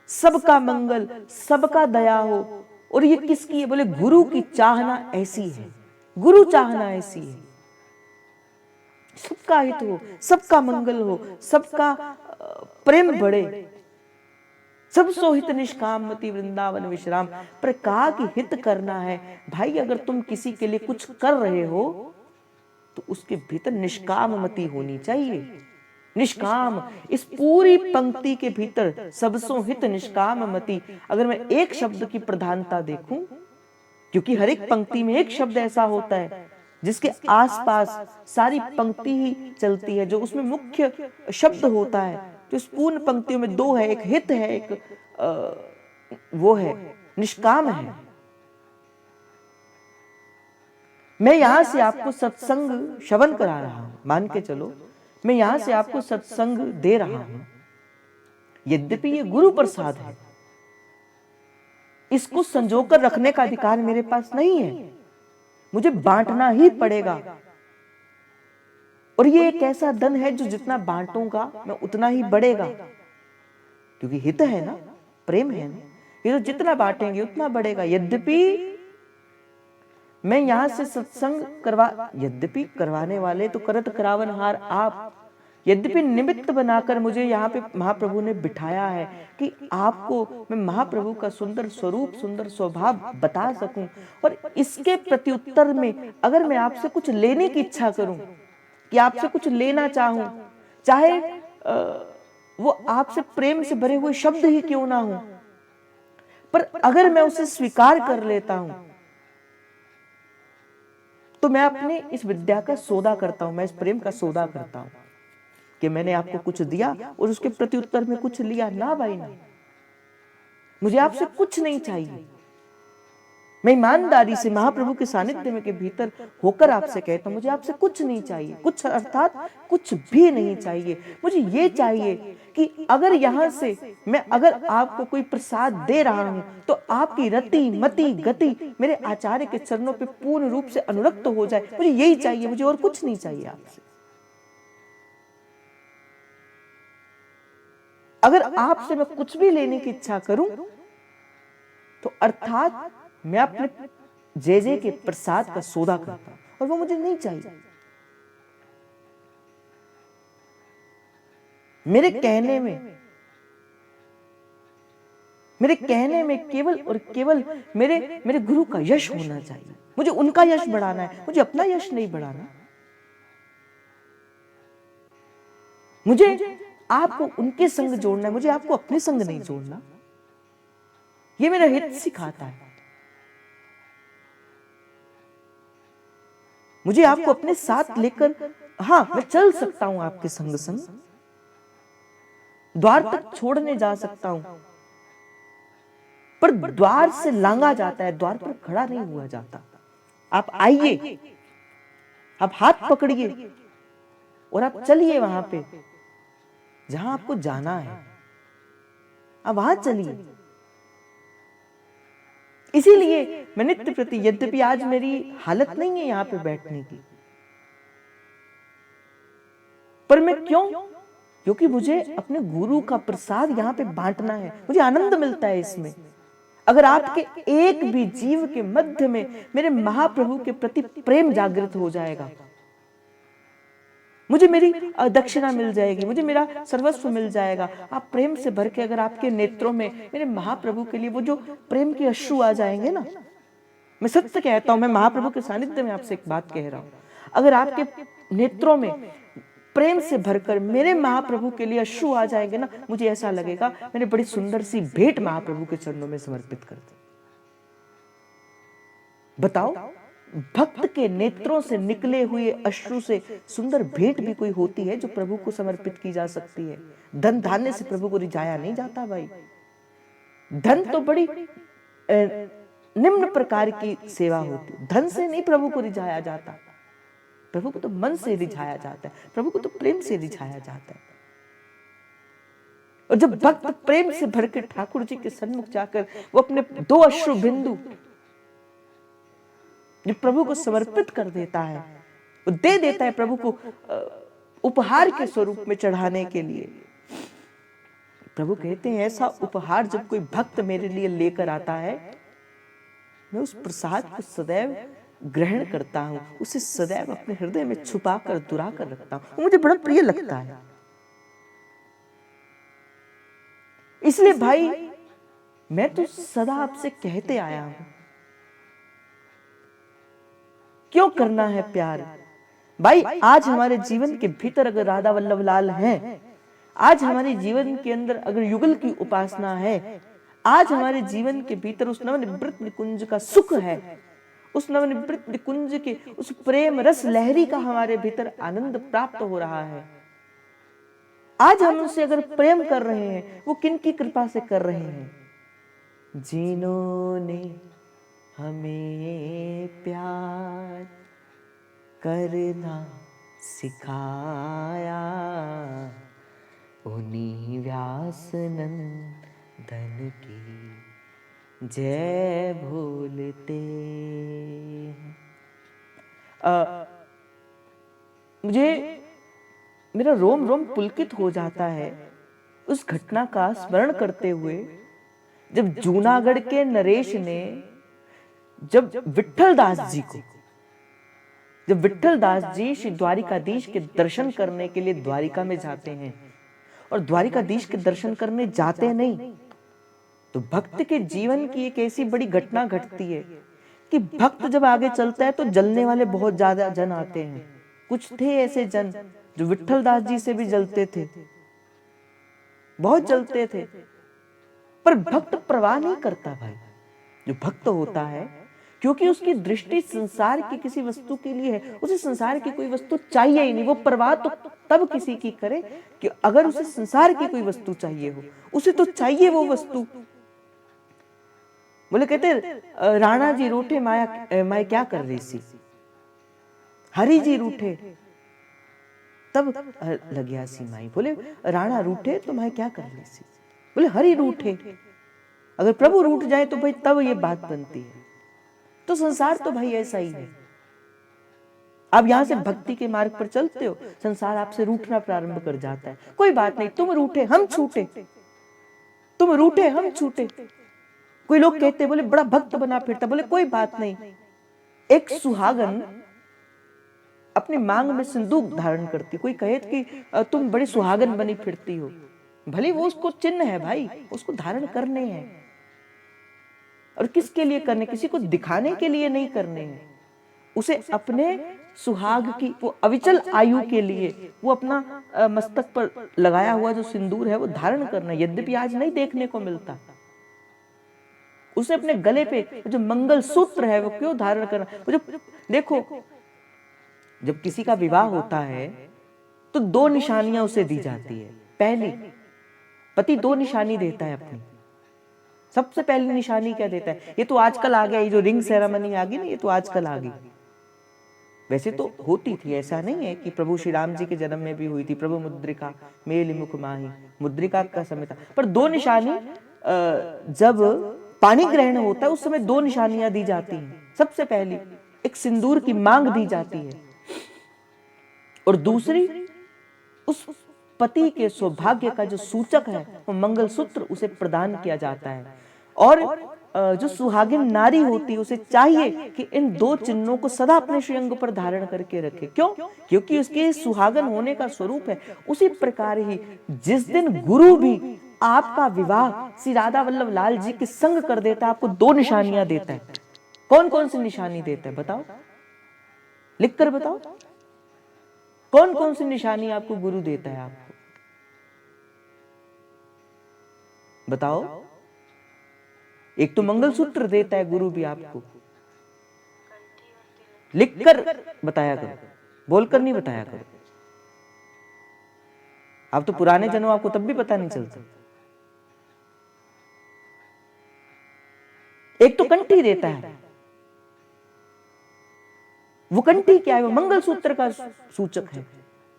सबका मंगल, सबका दया हो। और ये किसकी है? बोले गुरु की चाहना ऐसी है, गुरु चाहना ऐसी है। सबका हित हो, सबका मंगल हो, सबका प्रेम बढ़े। सब सो हित निष्काम मति वृंदावन विश्राम। पर कहा कि हित करना है भाई। अगर तुम किसी के लिए कुछ कर रहे हो तो उसके भीतर निष्काम मति होनी चाहिए। निष्काम, इस पूरी पंक्ति के भीतर सबसो हित निष्काम मति। अगर मैं एक शब्द की प्रधानता देखूं, क्योंकि हर एक पंक्ति में एक शब्द ऐसा होता है जिसके आसपास सारी पंक्ति ही चलती है, जो उसमें मुख्य शब्द होता है। तो इस पूर्ण पंक्तियों में दो है, एक हित है, एक वो है निष्काम है। मैं यहां से आपको सत्संग श्रवण करा रहा हूं, मान के चलो मैं यहां से आपको सत्संग दे रहा हूं। यद्यपि ये गुरु प्रसाद है, इसको संजोकर रखने का अधिकार मेरे पास नहीं है, मुझे बांटना ही पड़ेगा। और ये एक ऐसा धन है जो जितना बांटूंगा मैं उतना ही बढ़ेगा, क्योंकि हित है ना, प्रेम है ना। ये तो जितना बांटेंगे उतना बढ़ेगा। यद्यपि मैं यहां से सत्संग यद्यपि करवाने वाले तो करत करावनहार आप, यद्यपि निमित्त बनाकर मुझे यहाँ पे महाप्रभु ने बिठाया है कि आपको मैं महाप्रभु का सुंदर स्वरूप, सुंदर स्वभाव बता सकूं। और इसके प्रत्युत्तर में अगर मैं आपसे कुछ लेने की इच्छा करूं, कि आपसे कुछ लेना चाहूं, चाहे वो आपसे प्रेम से भरे हुए शब्द ही क्यों ना हो, पर अगर मैं उसे स्वीकार कर लेता हूं तो मैं अपने इस विद्या का सौदा करता हूं, मैं इस प्रेम का सौदा करता हूं कि मैंने आपको कुछ दिया और उसके प्रत्युत्तर में कुछ लिया। ना भाई ना, मुझे आपसे कुछ नहीं चाहिए। मैं ईमानदारी से महाप्रभु के सानिध्य में के भीतर होकर आपसे कहता हूं, मुझे आपसे कुछ नहीं चाहिए। कुछ अर्थात कुछ भी नहीं चाहिए। मुझे ये चाहिए कि अगर यहां से मैं अगर आपको कोई प्रसाद दे रहा हूं तो आपकी रति मति गति मेरे आचार्य के चरणों पे पूर्ण रूप से अनुरक्त हो जाए। मुझे यही चाहिए, मुझे और कुछ नहीं चाहिए आपसे। अगर आपसे मैं कुछ भी लेने की इच्छा करूं तो अर्थात मैं अपने जे के प्रसाद का सौदा करता हूं, और वो मुझे नहीं चाहिए। मेरे कहने में केवल और केवल मेरे गुरु का यश होना चाहिए। मुझे उनका यश बढ़ाना है, मुझे अपना यश नहीं बढ़ाना। मुझे आपको उनके संग जोड़ना है, मुझे आपको अपने संग नहीं जोड़ना। ये मेरा हित सिखाता है। मुझे आपको अपने साथ लेकर, हाँ मैं चल सकता हूं आपके संग संग, द्वार तक छोड़ने जा सकता हूं, पर द्वार से लांगा जाता है, द्वार पर खड़ा नहीं हुआ जाता। आप आइए, आप हाथ पकड़िए और आप चलिए वहां पे जहां आपको जाना है, आप वहां चलिए। इसीलिए मैं नित्य प्रति, यद्यपि आज मेरी हालत नहीं है यहां पे बैठने की, पर मैं क्यों? क्योंकि मुझे अपने गुरु का प्रसाद यहां पे बांटना है। मुझे आनंद मिलता है इसमें। अगर आपके एक भी जीव के मध्य में मेरे महाप्रभु के प्रति प्रेम जागृत हो जाएगा, मुझे मेरी दक्षिणा मिल जाएगी, मुझे मेरा सर्वस्व मिल जाएगा। आप प्रेम से भर के अगर आपके नेत्रों में मेरे महाप्रभु के लिए वो जो प्रेम के अश्रु आ जाएंगे ना, मैं सच से कहता हूं, मैं महाप्रभु के सानिध्य में आपसे एक बात कह रहा हूं, अगर आपके नेत्रों में प्रेम से भरकर मेरे महाप्रभु के लिए अश्रु आ जाएंगे ना, मुझे ऐसा लगेगा मैंने बड़ी सुंदर सी भेंट महाप्रभु के चरणों में समर्पित कर दी। बताओ, भक्त के नेत्रों से निकले हुए अश्रु से सुंदर भेंट भी कोई होती है जो प्रभु को समर्पित की जा सकती है? धन धान्य से प्रभु को रिझाया नहीं जाता भाई। धन तो बड़ी निम्न प्रकार की सेवा होती है, धन से नहीं प्रभु को रिझाया जाता। प्रभु को तो मन से रिझाया जाता है, प्रभु को तो प्रेम से रिझाया जाता है। और जब भक्त प्रेम से भर के ठाकुर जी के सन्मुख जाकर वो अपने 2 अश्रु बिंदु जो प्रभु को समर्पित कर देता है, वो दे देता है प्रभु को उपहार के स्वरूप में चढ़ाने के लिए। प्रभु कहते हैं ऐसा उपहार जब कोई भक्त मेरे लिए लेकर आता है, मैं उस प्रसाद को सदैव ग्रहण करता हूं, उसे सदैव अपने हृदय में छुपा कर दुरा कर रखता हूं, वो मुझे बड़ा प्रिय लगता है। इसलिए भाई मैं तो सदा आपसे कहते आया हूं, क्यों करना है प्यार भाई। आज हमारे जीवन के भीतर अगर राधा वल्लभ लाल हैं, आज हमारे जीवन के अंदर अगर युगल की उपासना है, आज हमारे जीवन के भीतर उस नवनिवृत्त निकुंज का सुख है, उस नवनिवृत्त निकुंज के उस प्रेम रस लहरी का हमारे भीतर आनंद प्राप्त हो रहा है, आज हम उनसे अगर प्रेम कर रहे हैं, वो किन की कृपा से कर रहे हैं? जिन्होंने हमें प्यार करना सिखाया, उन्हीं व्यास नंदन की जय बोलते। मुझे मेरा रोम रोम पुलकित हो जाता है उस घटना का स्मरण करते हुए, जब जूनागढ़ के नरेश ने जब विट्ठल दास जी को, जब विट्ठल दास जी श्री द्वारिकाधीश के दर्शन करने के लिए द्वारिका में जाते हैं, और द्वारिकाधीश के दर्शन करने जाते नहीं तो भक्त के जीवन की एक ऐसी बड़ी घटना घटती है कि भक्त जब आगे चलता है तो जलने वाले बहुत ज्यादा जन आते हैं। कुछ थे ऐसे जन जो विट्ठल दास जी से भी जलते थे, बहुत जलते थे, पर भक्त परवाह नहीं करता भाई। जो भक्त होता है, क्योंकि उसकी दृष्टि संसार की किसी वस्तु के लिए है, उसे संसार की कोई वस्तु चाहिए ही नहीं। वो परवाह तो तब किसी की करे कि अगर उसे संसार की कोई वस्तु चाहिए हो, उसे तो चाहिए वो वस्तु। बोले कहते राणा जी रूठे माया मैं क्या कर रही सी, हरि जी रूठे तब लगिया सी माई। बोले राणा रूठे तो मैं क्या कर रही सी, बोले हरि रूठे, अगर प्रभु रूठ जाए तो भाई तब ये बात बनती है। तो संसार तो भाई ऐसा ही है। आप यहां से भक्ति के मार्ग पर चलते हो, संसार आपसे रूठना प्रारंभ कर जाता है। कोई बात नहीं, तुम रूठे हम छूटे, तुम रूठे हम छूटे। कोई लोग कहते बोले बड़ा भक्त बना फिरता, बोले कोई बात नहीं। एक सुहागन अपनी मांग में सिंदूक धारण करती, कोई कहे कि तुम बड़ी सुहागन बनी फिरती हो, भले वो उसको चिन्ह है भाई, उसको धारण करने हैं। और किसके लिए करने? किसी को दिखाने के लिए नहीं करने हैं, उसे अपने सुहाग की वो अविचल आयु के लिए वो अपना मस्तक पर लगाया हुआ जो सिंदूर है वो धारण करना, यद्यपि आज नहीं देखने को मिलता। उसे अपने गले पे जो मंगल सूत्र है वो क्यों धारण करना? वो जो देखो, जब किसी का विवाह होता है तो 2 निशानियां उसे दी जाती है। पहली, पति 2 निशानी देता है अपनी। सबसे पहली निशानी क्या देता है? ये तो आजकल आ गया, ये जो रिंग सेरेमनी आ गई ना, ये तो आजकल आ गई। वैसे तो होती थी, ऐसा नहीं है कि प्रभु श्री राम जी के जन्म में भी हुई थी। प्रभु मुद्रिका मेल मुख माही, मुद्रिका का समय था। पर 2 निशानी जब पानी ग्रहण होता है उस समय 2 निशानियां दी जाती हैं। सबसे पहली एक सिंदूर की मांग दी जाती है, और दूसरी उस पति के सौभाग्य का जो सूचक है वो मंगलसूत्र उसे प्रदान किया जाता है। और जो सुहागिन नारी होती है उसे चाहिए कि इन 2 चिन्हों को सदा अपने श्रीअंग पर धारण करके रखे। क्यों? क्योंकि उसके सुहागन होने का स्वरूप है। उसी प्रकार ही जिस दिन गुरु भी आपका विवाह श्री राधा वल्लभ लाल जी के संग कर देता है, आपको 2 निशानियां देता है। कौन कौन सी निशानी देता है बताओ, लिख कर बताओ, कौन कौन सी निशानी आपको गुरु देता है? आपको बताओ। एक तो मंगलसूत्र देता है गुरु भी आपको, लिखकर बताया करो, बोलकर नहीं बताया करो। आप तो पुराने जनों, आपको तब भी पता नहीं चलता। एक तो कंठी देता है, वो कंठी क्या है? वो मंगलसूत्र का सूचक है।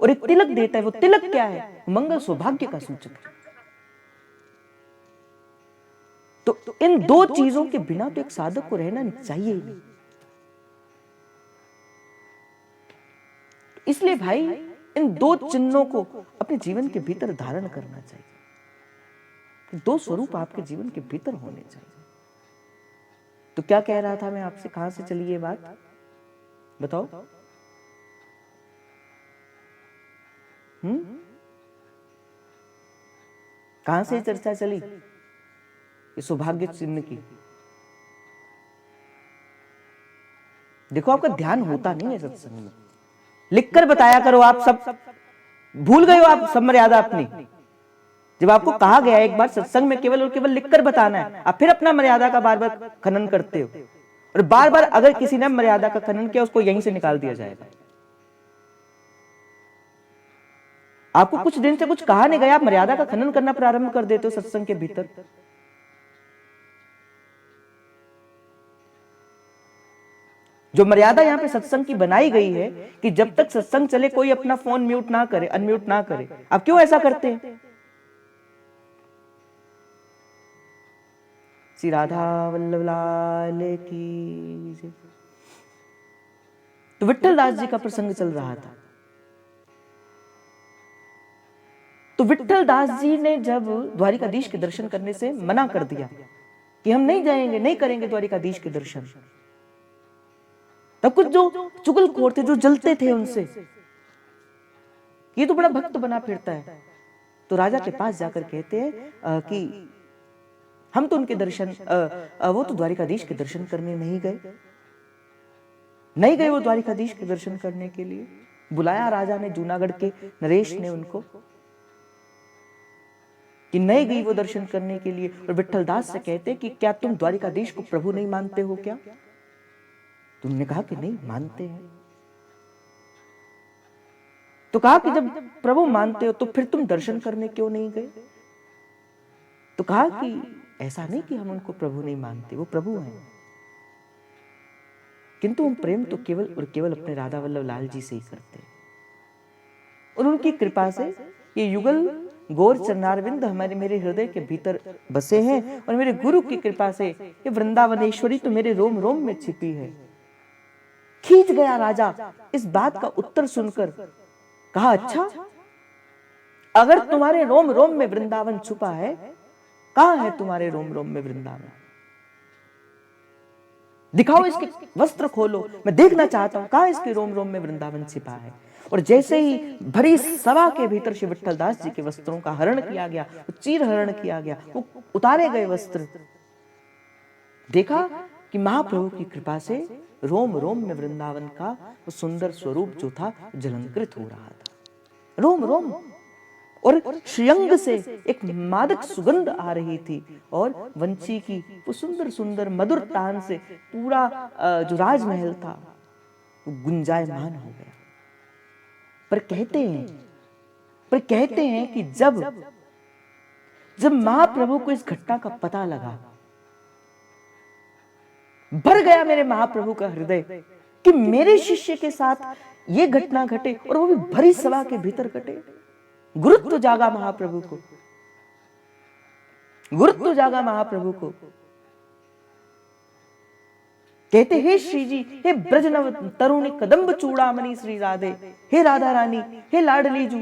और एक तिलक देता है, वो तिलक क्या है? मंगल सौभाग्य का सूचक है। तो इन दो चीजों के बिना तो एक साधक को रहना चाहिए ही नहीं। इसलिए भाई इन दो चिन्हों को अपने जीवन के भीतर धारण करना चाहिए। दो स्वरूप आपके जीवन के भीतर होने चाहिए। तो क्या कह रहा था मैं आपसे, कहां से चली ये बात बताओ? कहां से चर्चा चली ये सौभाग्य चिन्ह की? देखो आपका ध्यान होता नहीं है सत्संग में। लिखकर बताया करो। आप सब भूल गए हो, आप सब मर्यादा अपनी। जब आपको कहा गया एक बार सत्संग में केवल और केवल लिखकर बताना है, आप फिर अपना मर्यादा का बार बार खनन करते हो। और बार बार अगर किसी ने मर्यादा का खनन किया, उसको यहीं से निकाल दिया जाएगा। आपको कुछ दिन से कुछ कहा नहीं गया, आप मर्यादा का खनन करना प्रारंभ कर देते हो सत्संग के भीतर। जो मर्यादा यहां पे सत्संग की बनाई गई है कि जब तक सत्संग चले कोई अपना फोन म्यूट ना करे, अनम्यूट ना करे, आप क्यों ऐसा करते हैं? श्री राधा वल्लभ लाल की। तो विट्ठल दास जी का प्रसंग चल रहा था। तो विट्ठल दास जी ने जब द्वारिकाधीश के दर्शन करने से मना कर दिया कि हम नहीं जाएंगे, नहीं करेंगे द्वारिकाधीश के दर्शन, तब कुछ जो चुगलखोर थे, जो जलते थे उनसे, ये तो बड़ा भक्त बना फिरता है, तो राजा के पास जाकर कहते हैं कि हम तो उनके दर्शन, वो तो द्वारिकाधीश के दर्शन करने नहीं गए वो द्वारिकाधीश के दर्शन करने के लिए। बुलाया राजा ने, जूनागढ़ के नरेश ने उनको, कि नहीं गई वो दर्शन करने के लिए। और विट्ठल दास से कहते कि क्या तुम द्वारिकाधीश को प्रभु नहीं मानते हो क्या? तुमने कहा कि नहीं मानते हैं। तो कहा कि जब प्रभु मानते हो तो फिर तुम दर्शन करने क्यों नहीं गए? तो कहा कि ऐसा नहीं कि हम उनको प्रभु नहीं मानते, वो प्रभु हैं, किंतु हम प्रेम तो केवल और केवल अपने राधा वल्लभ लाल जी से ही करते हैं। और उनकी कृपा से ये युगल गौर चरणारविंद हमारे मेरे हृदय के भीतर बसे हैं। और मेरे गुरु की कृपा से ये वृंदावनेश्वरी तो मेरे रोम रोम में छिपी है। खींच गया राजा इस बात का उत्तर सुनकर। कहा अच्छा, अगर तुम्हारे रोम रोम में वृंदावन छुपा है, कहां है तुम्हारे रोम रोम में वृंदावन? दिखाओ, इसके वस्त्र खोलो, मैं देखना चाहता हूं कहां इसके रोम रोम में वृंदावन छिपा है। और जैसे ही भरी सभा के भीतर श्री विट्ठल दास जी के वस्त्रों का हरण किया गया, चीर हरण किया गया, वो उतारे गए वस्त्र, देखा कि महाप्रभु की कृपा से रोम रोम में वृंदावन का वो सुंदर स्वरूप जो था झलंकृत हो रहा था, रोम रोम। और श्रीअंग से एक मादक सुगंध आ रही थी, और वंशी की वो सुंदर सुंदर मधुर तान से पूरा जो राजमहल था वो गुंजायमान हो गया। पर कहते हैं कि जब महाप्रभु को इस घटना का पता लगा, भर गया मेरे महाप्रभु का हृदय कि मेरे शिष्य के साथ ये घटना घटे, और वो भी भरी सभा के भीतर घटे। गुरुत्व जागा महाप्रभु को, गुरुत्व जागा महाप्रभु को। कहते हे श्री जी, हे ब्रजनव तरुणी कदम्ब चूड़ामणि श्री राधे, हे राधा रानी, हे लाडली जू,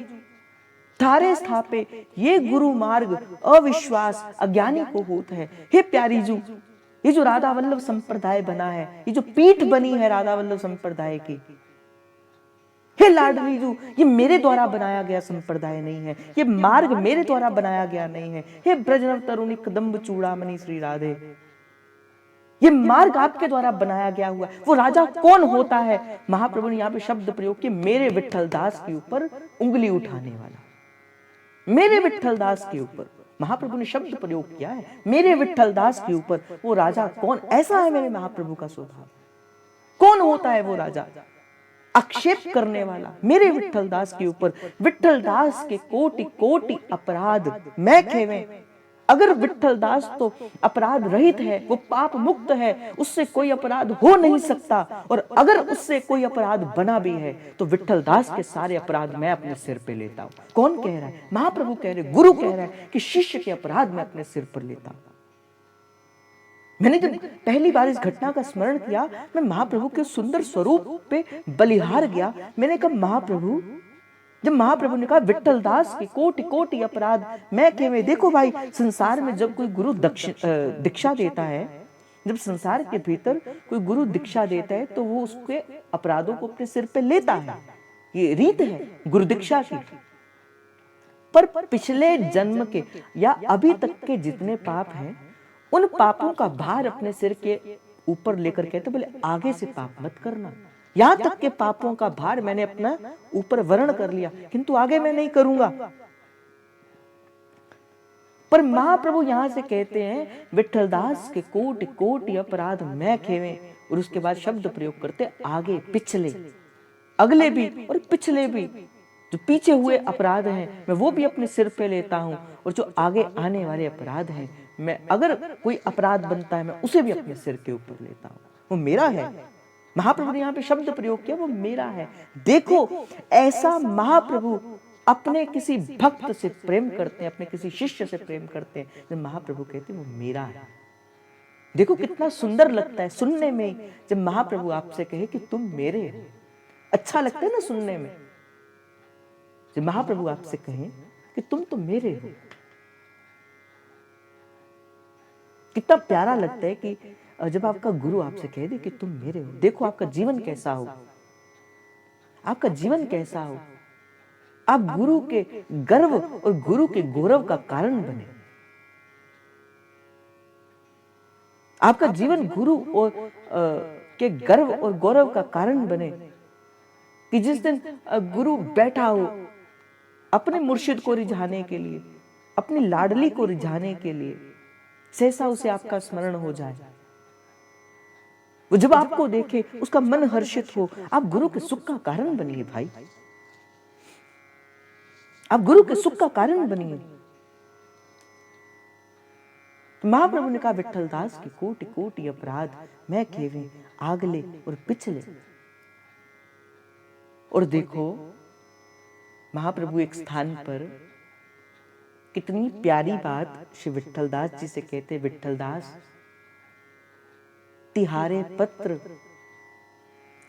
थारे स्थापे ये गुरु मार्ग अविश्वास अज्ञानी को होत है। हे प्यारी जू, ये जो राधा वल्लभ संप्रदाय बना है, ये जो पीठ बनी है राधा वल्लभ संप्रदाय की, हे लाडली जू, ये मेरे द्वारा बनाया गया संप्रदाय नहीं है, ये मार्ग मेरे द्वारा बनाया गया नहीं है। हे ब्रजनव तरुणी कदम्ब चूड़ामणि श्री राधे, ये मार्ग आपके द्वारा बनाया गया हुआ। वो राजा कौन होता है? महाप्रभु ने यहाँ पे शब्द प्रयोग किए, मेरे विट्ठल दास के ऊपर उंगली उठाने वाला। मेरे विट्ठल दास के ऊपर महाप्रभु ने शब्द प्रयोग किया है, मेरे विट्ठल दास के ऊपर। वो राजा कौन? ऐसा है मेरे महाप्रभु का स्वभाव। कौन होता है वो राजा? आक्षेप करने वाला। मेरे विट्ठल दास के ऊपर विट्ठल दास के कोटि कोटि अपराध मैं खेवे। अगर विट्ठल दास तो अपराध रहित है, वो पाप मुक्त है, उससे कोई अपराध हो नहीं सकता। और अगर उससे कोई अपराध बना भी है तो विट्ठल दास के सारे अपराध मैं अपने सिर पे लेता हूं। कौन कह रहा है? महाप्रभु कह रहे, गुरु कह रहा है कि शिष्य के अपराध मैं अपने सिर पर लेता हूं। मैंने जब पहली बार इस घटना का स्मरण किया, मैं महाप्रभु के सुंदर स्वरूप पे बलिहार गया। मैंने कहा महाप्रभु, जब महाप्रभु ने कहा विट्ठल दास के कोटि कोटि अपराध मैं केवे। देखो भाई, संसार में जब कोई गुरु दीक्षा देता है, जब संसार के भीतर कोई गुरु दीक्षा देता है तो वो उसके अपराधों को अपने सिर पे लेता है। ये रीत है गुरु दीक्षा की। पर पिछले जन्म के या अभी तक के जितने पाप हैं, उन पापों का भार अपने सिर के ऊपर लेकर कहते बोले आगे से पाप मत करना। यहां तक के पापों का भार मैंने अपना ऊपर वर्ण कर लिया, किंतु आगे मैं नहीं करूंगा। पर महाप्रभु यहां से कहते हैं विट्ठल दास के कोटि कोटि अपराध मैं खेवे। और उसके बाद शब्द प्रयोग करते आगे पिछले, अगले भी और पिछले भी, जो पीछे हुए अपराध हैं मैं वो भी अपने सिर पे लेता हूं। और जो आगे आने वाले अपराध हैं, मैं अगर कोई अपराध बनता है मैं उसे भी अपने सिर के ऊपर लेता हूं। वो मेरा है। महाप्रभु ने यहाँ पे शब्द प्रयोग किया, वो मेरा है। देखो, ऐसा महाप्रभु अपने किसी भक्त से प्रेम करते हैं, अपने किसी शिष्य से प्रेम करते हैं, जब महाप्रभु कहते हैं वो मेरा है। देखो कितना सुंदर लगता है सुनने में, जब महाप्रभु आपसे कहे कि तुम मेरे हो। अच्छा लगता है ना सुनने में, जब महाप्रभु आपसे कहें कि तुम तो मेरे हो। कितना प्यारा लगता है कि जब आपका गुरु आपसे कह दे कि तुम मेरे हो। देखो आपका जीवन कैसा हो, आपका जीवन कैसा हो। आप गुरु के गर्व और गुरु के गौरव का कारण बने। आपका जीवन गुरु और के गर्व और गौरव का कारण बने कि जिस दिन गुरु बैठा हो अपने मुर्शिद को रिझाने के लिए, अपनी लाडली को रिझाने के लिए, सहसा उसे आपका स्मरण हो जाए। वो जब आपको देखे उसका मन हर्षित हो। आप गुरु के सुख का कारण बनिए भाई, आप गुरु के सुख का कारण बनिए। महाप्रभु ने कहा विट्ठल दास के कोटि कोटि अपराध मैं केवे, आगले और पिछले। और देखो महाप्रभु एक स्थान पर कितनी प्यारी बात श्री विट्ठल दास जी से कहते, विट्ठल दास तिहारे पत्र,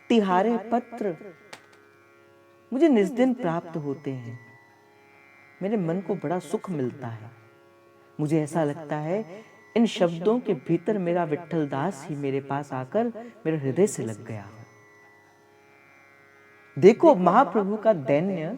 तिहारे पत्र मुझे निज दिन प्राप्त होते हैं। मेरे मन को बड़ा सुख मिलता है। मुझे ऐसा लगता है इन शब्दों के भीतर मेरा विट्ठल दास ही मेरे पास आकर मेरे हृदय से लग गया। देखो महाप्रभु का दैन्य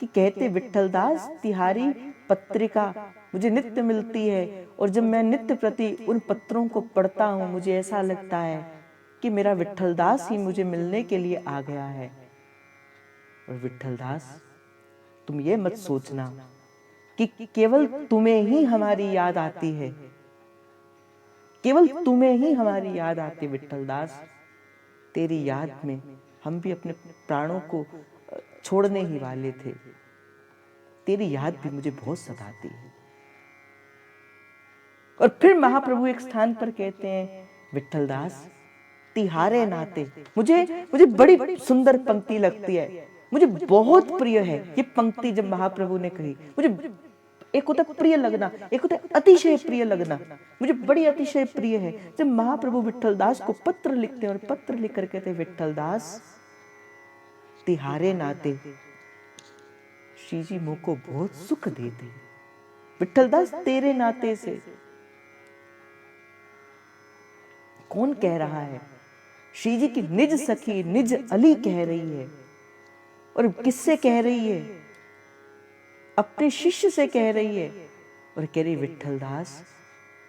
कि कहते विट्ठल दास तिहारी पत्रिका मुझे नित्य मिलती है, और जब मैं नित्य प्रति उन पत्रों को पढ़ता हूं मुझे ऐसा लगता है कि मेरा विट्ठल दास ही मुझे मिलने के लिए आ गया है। और विट्ठल दास तुम ये मत सोचना कि केवल तुम्हें ही हमारी याद आती है, केवल तुम्हें ही हमारी याद आती। विट्ठल दास तेरी याद में हम भी अपने प्राणों को छोड़ने ही वाले थे। तेरी याद भी मुझे बहुत सताती है। और फिर महाप्रभु एक स्थान पर कहते हैं विट्ठल दास तिहारे नाते, मुझे बड़ी सुंदर पंक्ति लगती है, मुझे बहुत प्रिय है ये पंक्ति। जब महाप्रभु ने कही, मुझे एक होता प्रिय लगना, एक होता अतिशय प्रिय लगना, मुझे बड़ी अतिशय प्रिय है। जब महाप्रभु विट्ठल दास को पत्र लिखते हैं और पत्र लिख कर कहते विट्ठल दास तिहारे नाते श्री जी मुझ को बहुत सुख देते। विट्ठल दास तेरे नाते से। कौन कह रहा है? श्री जी की निज सखी निज अली कह रही है। और किससे कह रही है? अपने शिष्य से कह रही है। और कह रही विट्ठल दास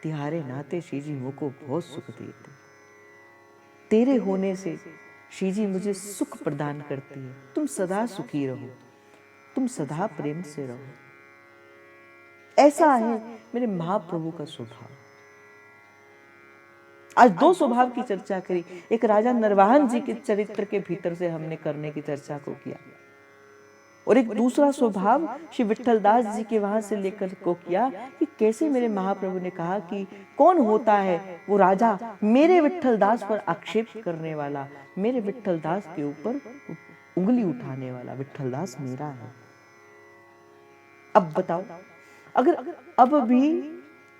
तिहारे नाते श्री जी मुझको बहुत सुख देते। तेरे होने से श्री जी मुझे सुख प्रदान करती है। तुम सदा सुखी रहो, तुम सदा प्रेम से रहो। ऐसा है मेरे महाप्रभु का स्वभाव। आज दो स्वभाव की चर्चा करी, एक राजा नरवाहन जी के चरित्र के भीतर से हमने करने की चर्चा को किया, और एक दूसरा स्वभाव श्री विट्ठलदास जी के वहां से लेकर को किया कि कैसे मेरे महाप्रभु ने कहा कि कौन होता है वो राजा मेरे विट्ठलदास पर आक्षेप करने वाला, मेरे विट्ठलदास के ऊपर उंगली उठाने वाला। विट्ठलदास मेरा है। अब बताओ, अगर अब भी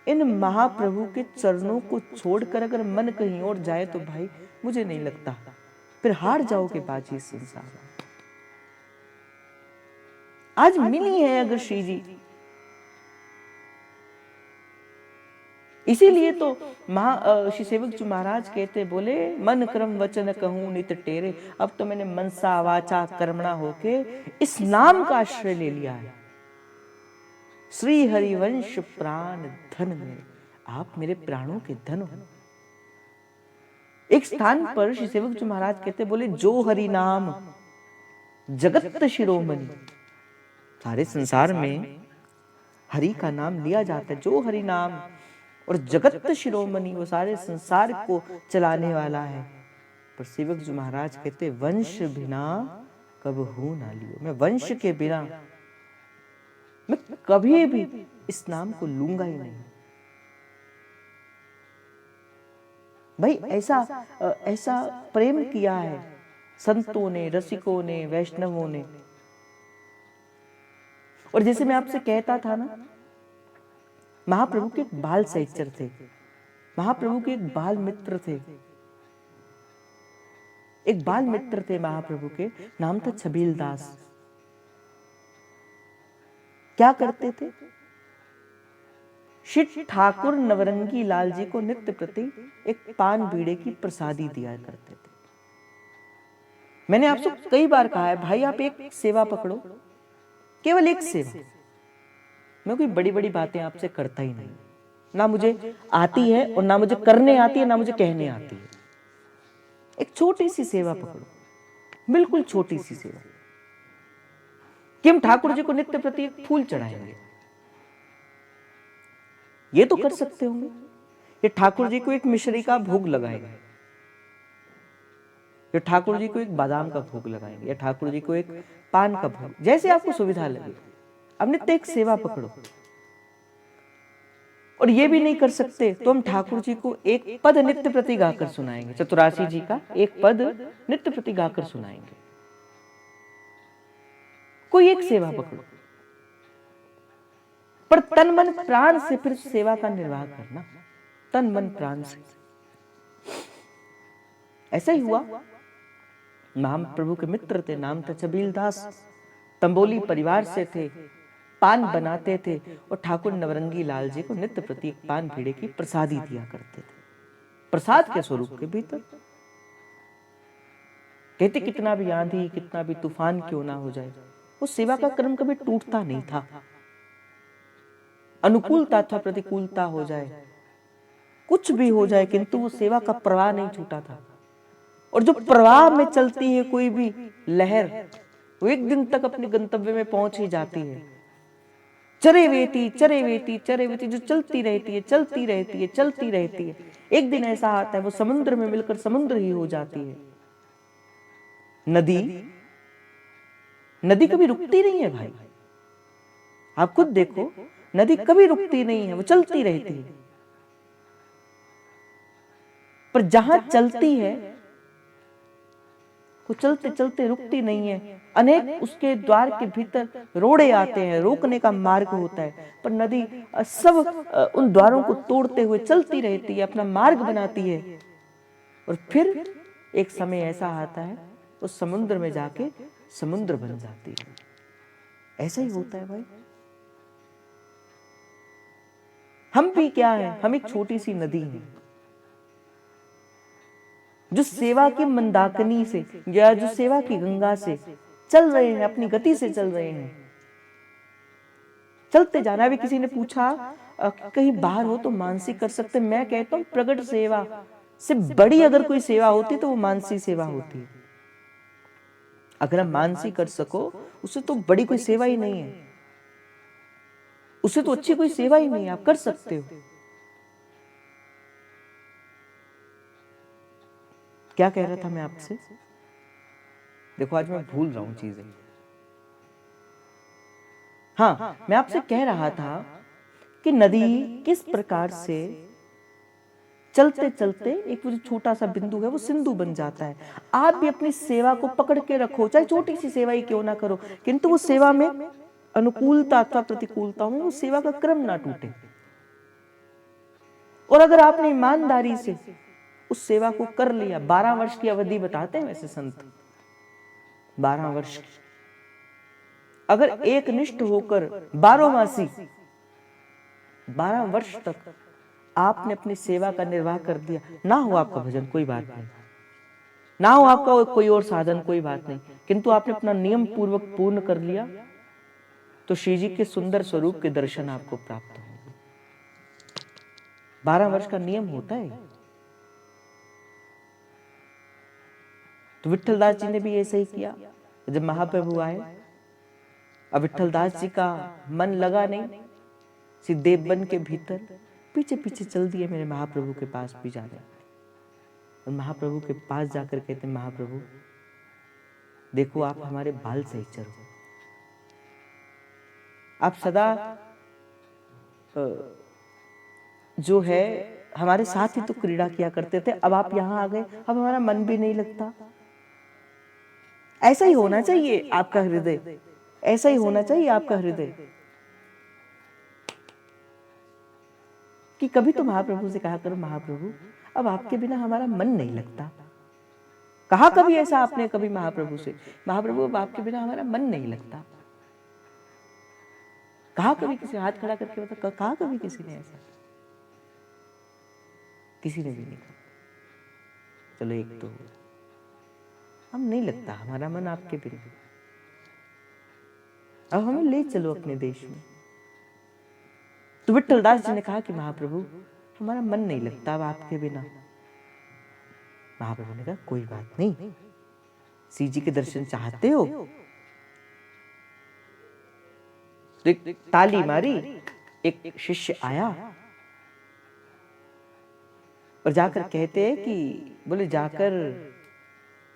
इन महाप्रभु के चरणों को छोड़कर अगर मन कहीं और जाए तो भाई मुझे नहीं लगता फिर हार जाओगे बाजी संसार में। आज मिली है अगर श्री जी, इसीलिए तो श्री सेवक जी महाराज कहते, बोले मन क्रम वचन कहूं नित टेरे। अब तो मैंने मनसा वाचा कर्मणा होके इस नाम का आश्रय ले लिया है। श्री हरिवंश प्राण धन में, आप मेरे प्राणों के धन हो। एक स्थान पर श्री सेवक जी महाराज कहते, बोले जो हरि नाम जगत शिरोमणि। सारे संसार में हरि का नाम लिया जाता है, जो हरि नाम, और जगत शिरोमणि वो सारे संसार को चलाने वाला है। पर सेवक जी महाराज कहते, वंश बिना कब हो ना लियो। मैं वंश के बिना मैं कभी भी इस नाम को लूंगा ही नहीं। भाई ऐसा प्रेम किया है संतों ने, रसिकों ने, वैष्णवों ने। और जैसे मैं आपसे कहता था ना, महाप्रभु के एक बाल सहचर थे, महाप्रभु के एक बाल मित्र थे। एक बाल मित्र थे महाप्रभु के, नाम था छबील दास। क्या करते थे? श्री ठाकुर नवरंगी लाल जी को नित्य प्रति एक पान बीड़े की प्रसादी दिया करते थे। मैंने आपसे कई बार कहा है, भाई आप एक सेवा पकड़ो, केवल एक सेवा। मैं कोई बड़ी बड़ी बातें आपसे करता ही नहीं, ना मुझे आती है और ना मुझे करने आती है, ना मुझे कहने आती है। एक छोटी सी सेवा पकड़ो, बिल्कुल छोटी सी सेवा, कि हम ठाकुर जी को नित्य प्रति एक फूल चढ़ाएंगे। ये तो कर सकते होंगे, ये ठाकुर जी को एक मिश्री का भोग लगाएंगे, या ठाकुर जी को एक बादाम का भोग लगाएंगे, या ठाकुर जी को एक पान का भोग, जैसे आपको सुविधा लगे। अब नित्य एक सेवा पकड़ो। और ये भी नहीं कर सकते तो हम ठाकुर जी को एक पद नित्य प्रति गाकर सुनाएंगे। चतुरासी जी का एक पद नित्य प्रति गाकर सुनाएंगे। कोई एक सेवा पकड़ो, पर तन मन प्राण से फिर सेवा का निर्वाह करना, तन मन प्राण से। ऐसा ही हुआ। महाप्रभु के मित्र थे, नाम था छबील दास, तंबोली परिवार से थे, पान बनाते थे और ठाकुर नवरंगी लाल जी को नित्य प्रति एक पान भीड़े की प्रसादी दिया करते थे, प्रसाद के स्वरूप के भीतर। कहते कितना भी आंधी, कितना भी तूफान क्यों ना हो जाए, वो सेवा का क्रम कभी टूटता नहीं था। अनुकूलता अथवा प्रतिकूलता हो जाए, कुछ भी हो जाए, किंतु वो सेवा का प्रवाह नहीं छूटा था। और जो प्रवाह में चलती है कोई भी लहर, वो एक दिन तक अपने गंतव्य में पहुंच ही जाती है। चरे वेती चरे वेती चरे वेती, जो चलती रहती है, चलती रहती है, चलती रहती है। एक दिन ऐसा आता है वो समुद्र में मिलकर समुद्र ही हो जाती है। नदी कभी रुकती नहीं है भाई, आप खुद देखो, नदी कभी रुकती नहीं है, वो चलती रहती है। पर जहां चलती है वो चलते चलते रुकती नहीं है। अनेक उसके द्वार के भीतर रोड़े आते हैं, रोकने का मार्ग होता है, पर नदी सब उन द्वारों को तोड़ते हुए चलती रहती है, अपना मार्ग बनाती है। और फिर एक समय ऐसा आता है वो समुद्र में जाके समुद्र बन जाती है। ऐसा ही होता है भाई। हम भी क्या है, हम एक छोटी सी नदी हैं जो सेवा की मंदाकिनी से या जो सेवा की गंगा से चल रहे हैं, अपनी गति से चल रहे हैं। चलते जाना। अभी किसी ने पूछा कहीं बाहर हो तो मानसिक कर सकते, मैं कहता हूँ प्रगट सेवा से बड़ी अगर कोई सेवा होती तो वो मानसिक सेवा होती है। अगर आप मानसिक कर सको उससे तो बड़ी कोई सेवा ही नहीं है, उससे तो अच्छी कोई सेवा ही नहीं है, आप कर सकते हो। क्या कह रहा था मैं आपसे? देखो आज मैं भूल रहा हूं चीजें। हाँ, मैं आपसे कह रहा था कि नदी किस प्रकार से चलते चलते एक वो जो छोटा सा बिंदु है वो सिंधु बन जाता है। आप भी अपनी सेवा को पकड़ के रखो, चाहे छोटी सी सेवा ही क्यों ना करो, किंतु वो सेवा में अनुकूलता अथवा प्रतिकूलता में वो सेवा का क्रम ना टूटे। और अगर आपने ईमानदारी से उस सेवा को कर लिया, 12 वर्ष की अवधि बताते हैं वैसे संत, 12 वर्ष, अगर एक निष्ठ होकर 12 मासी 12 वर्ष तक आपने अपनी सेवा का निर्वाह कर दिया, ना हो आपका भजन कोई बात नहीं, ना हो आपका कोई और साधन कोई बात नहीं, किंतु आपने अपना नियम पूर्वक पूर्ण कर लिया तो श्री जी के सुंदर स्वरूप के दर्शन आपको प्राप्त होंगे। 12 वर्ष का नियम होता है। तो विट्ठलदास जी ने भी ऐसा ही किया। जब महाप्रभु आए, अब विट्ठलदास जी का मन लगा नहीं, सीधे बन के भीतर पीछे पीछे चल दिए, मेरे महाप्रभु के पास भी जा रहे। और महाप्रभु के पास जाकर कहते, महाप्रभु देखो आप हमारे बाल सहचर हो, आप सदा जो है हमारे साथ ही तो क्रीड़ा किया करते थे, अब आप यहाँ आ गए, अब हमारा मन भी नहीं लगता। ऐसा ही होना चाहिए आपका हृदय, ऐसा ही होना चाहिए आपका हृदय। कि कभी तो महाप्रभु से कहा करो, महाप्रभु अब आपके बिना हमारा मन नहीं लगता। कहा कभी ऐसा आपने कभी महाप्रभु से, महाप्रभु अब आपके बिना हमारा मन नहीं लगता? कहा कभी किसी हाथ खड़ा करके बता, कहा कभी किसी ने ऐसा? किसी ने भी नहीं कहा। चलो एक तो हम नहीं लगता हमारा मन आपके बिना, अब हमें ले चलो अपने देश में। तो विट्ठलदास जी ने कहा कि महाप्रभु हमारा मन नहीं लगता अब आपके बिना। महाप्रभु ने कहा कोई बात नहीं, श्री जी के दर्शन चाहते हो तो एक ताली मारी, एक शिष्य आया और जाकर कहते हैं कि बोले जाकर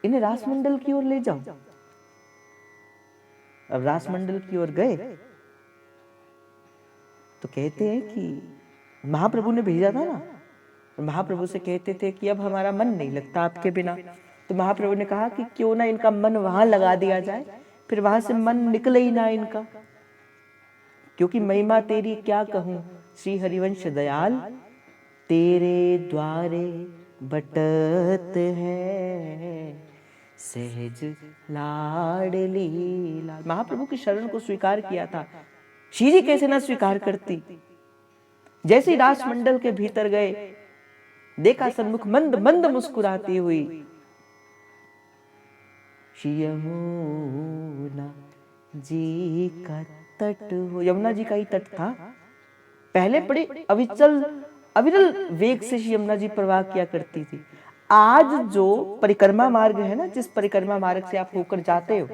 इन्हें रासमंडल की ओर ले जाओ। अब रासमंडल की ओर गए तो कहते हैं कि महाप्रभु ने भेजा था ना, महाप्रभु से कहते थे कि अब हमारा मन नहीं लगता आपके बिना। तो महाप्रभु ने कहा कि क्यों ना इनका मन वहां लगा दिया जाए, फिर वहां से मन निकले ही ना इनका, क्योंकि महिमा तेरी क्या कहूं श्री हरिवंश दयाल, तेरे द्वारे बटत है सहज लाडली लाल। महाप्रभु की शरण को स्वीकार किया था, श्री जी कैसे ना स्वीकार करती। जैसे ही रासमंडल के भीतर गए, देखा सन्मुख मंद मंद मुस्कुराती हुई यमुना जी का तट हो। यमुना जी का ही तट था। पहले बड़े अविरल वेग से यमुना जी प्रवाह किया करती थी। आज जो परिक्रमा मार्ग है ना, जिस परिक्रमा मार्ग से आप होकर जाते हो,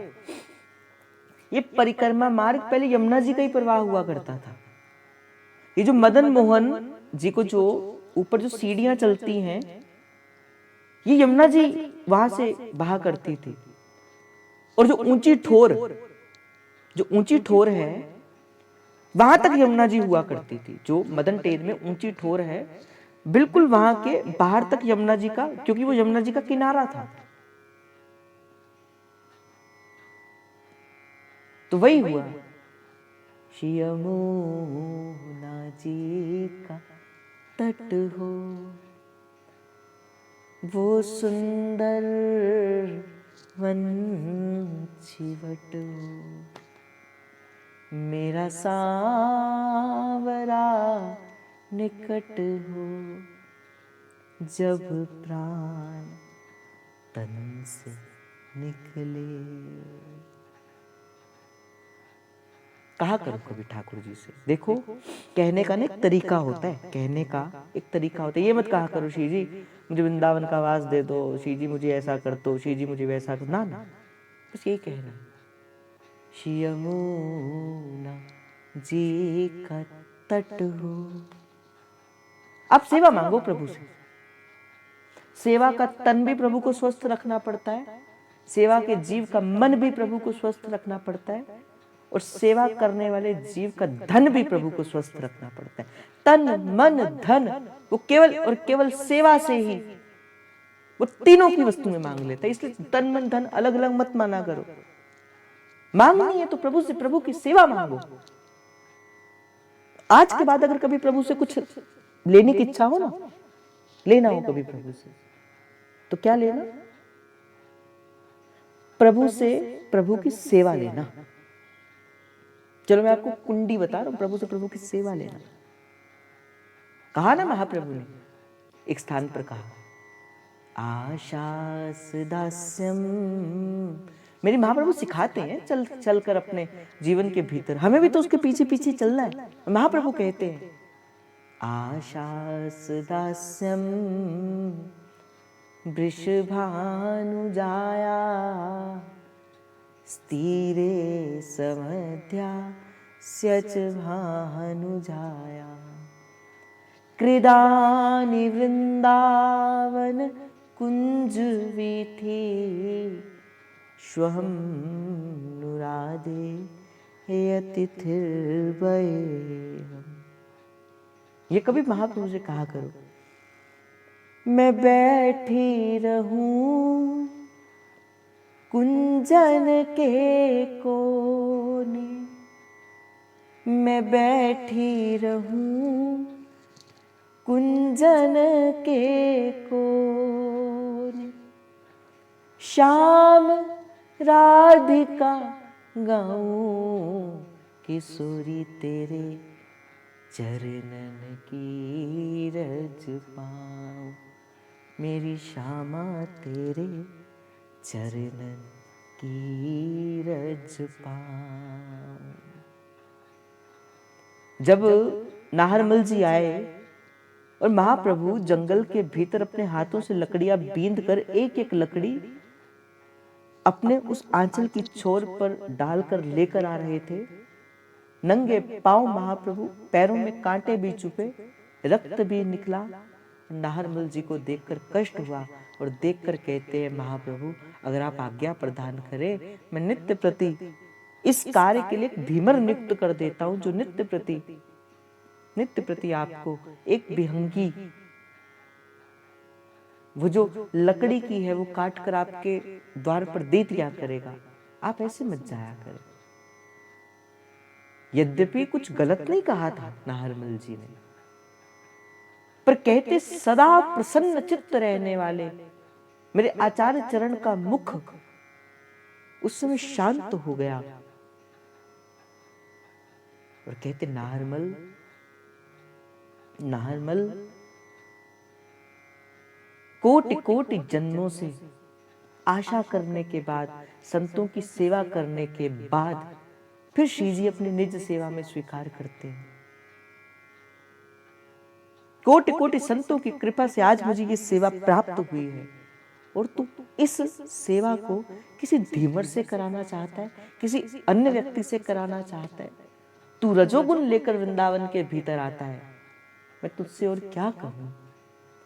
ये परिक्रमा मार्ग पहले यमुना जी का ही प्रवाह हुआ करता था। ये जो मदन मोहन जी को जो ऊपर जो सीढ़ियां चलती हैं, ये यमुना जी वहां से बहा करती थी। और जो ऊंची ठोर है वहां तक यमुना जी हुआ करती थी। जो मदन टेर में ऊंची ठोर है, बिल्कुल वहां के बाहर तक यमुना जी का, क्योंकि वो यमुना जी का किनारा था। तो वही हुआ, यमुना जी का तट हो, वो सुंदर वंचिवट हो, मेरा सांवरा निकट हो, जब प्राण तन से निकले। कहा करो कभी ठाकुर जी से। देखो, कहने का ना एक तरीका होता है, कहने का एक तरीका होता है। ये मत कहा करो श्री जी मुझे वृंदावन का वास दे दो, श्री जी मुझे ऐसा कर दो, श्री जी मुझे वैसा कर, ना ना, बस यही कहना है, श्री यमुना जी का तट हो। अब सेवा मांगो प्रभु से। सेवा का तन भी प्रभु को स्वस्थ रखना पड़ता है, सेवा के जीव का मन भी प्रभु को स्वस्थ रखना पड़ता है, और सेवा करने वाले जीव का धन भी प्रभु को स्वस्थ रखना पड़ता है। तन मन धन वो केवल और केवल सेवा से ही वो तीनों की वस्तु में मांग लेता है। इसलिए तन मन धन अलग अलग मत माना करो। मांगनी है तो प्रभु से प्रभु की सेवा मांगो। आज के बाद अगर कभी प्रभु से कुछ लेने की इच्छा हो ना, लेना हो कभी प्रभु से, तो क्या लेना? प्रभु से प्रभु की सेवा लेना। चलो मैं आपको कुंडी बता रहा हूं, प्रभु से प्रभु की सेवा लेना। कहा ना महाप्रभु ने एक स्थान पर कहा, आशास दास्यम। मेरे महाप्रभु सिखाते हैं चल चल कर अपने जीवन के भीतर, हमें भी तो उसके पीछे पीछे चलना है। महाप्रभु कहते हैं आशास दास्यम वृषभानुजाया स्थिरे समध्या स्यच भानुजाया क्रीडानि वृंदावन कुंज वीथि श्वहं नुरादे यतिथिर्वयेहम्। ये कभी महाप्रभु से कहा करो, मैं बैठी रहूं कुंजन के कोने, मैं बैठी रहूं कुंजन के कोने, श्याम राधिका गाऊं किशोरी तेरे चरणन की रज पाऊं, मेरी श्यामा तेरे चरणन की रज पाऊं। जब नाहरमल जी आए और महाप्रभु जंगल के भीतर अपने हाथों से लकड़ियां बींध कर एक एक लकड़ी अपने उस आंचल की छोर पर डालकर लेकर आ रहे थे, नंगे पांव महाप्रभु, पैरों में कांटे भी चुपे, रक्त भी निकला। नाहरमल जी को देखकर कष्ट हुआ और देखकर कहते हैं महाप्रभु अगर आप आज्ञा प्रदान करें, मैं नित्य प्रति इस कार्य के लिए भीमर नियुक्त कर देता हूं, जो नित्य प्रति आपको एक विहंगी वो जो लकड़ी की है वो काट कर आपके द्वार पर दे दिया करेगा। आप ऐसे मत जाया करें। यद्यपि कुछ गलत नहीं कहा था नाहरमल जी ने, पर कहते सदा प्रसन्न चित्त रहने वाले मेरे आचार्य चरण का मुख उस समय शांत हो गया और कहते नाहरमल कोटि कोटि जन्मों से आशा करने के बाद, संतों की सेवा करने के बाद फिर श्री जी अपनी निज सेवा में स्वीकार करते हैं। कोटि कोटि संतों की कृपा से आज मुझे ये सेवा प्राप्त हुई है, और तू इस सेवा को किसी धीमर से कराना चाहता है, किसी अन्य व्यक्ति से कराना चाहता है। तू रजोगुण लेकर वृंदावन के भीतर आता है, मैं तुझसे और क्या कहूं।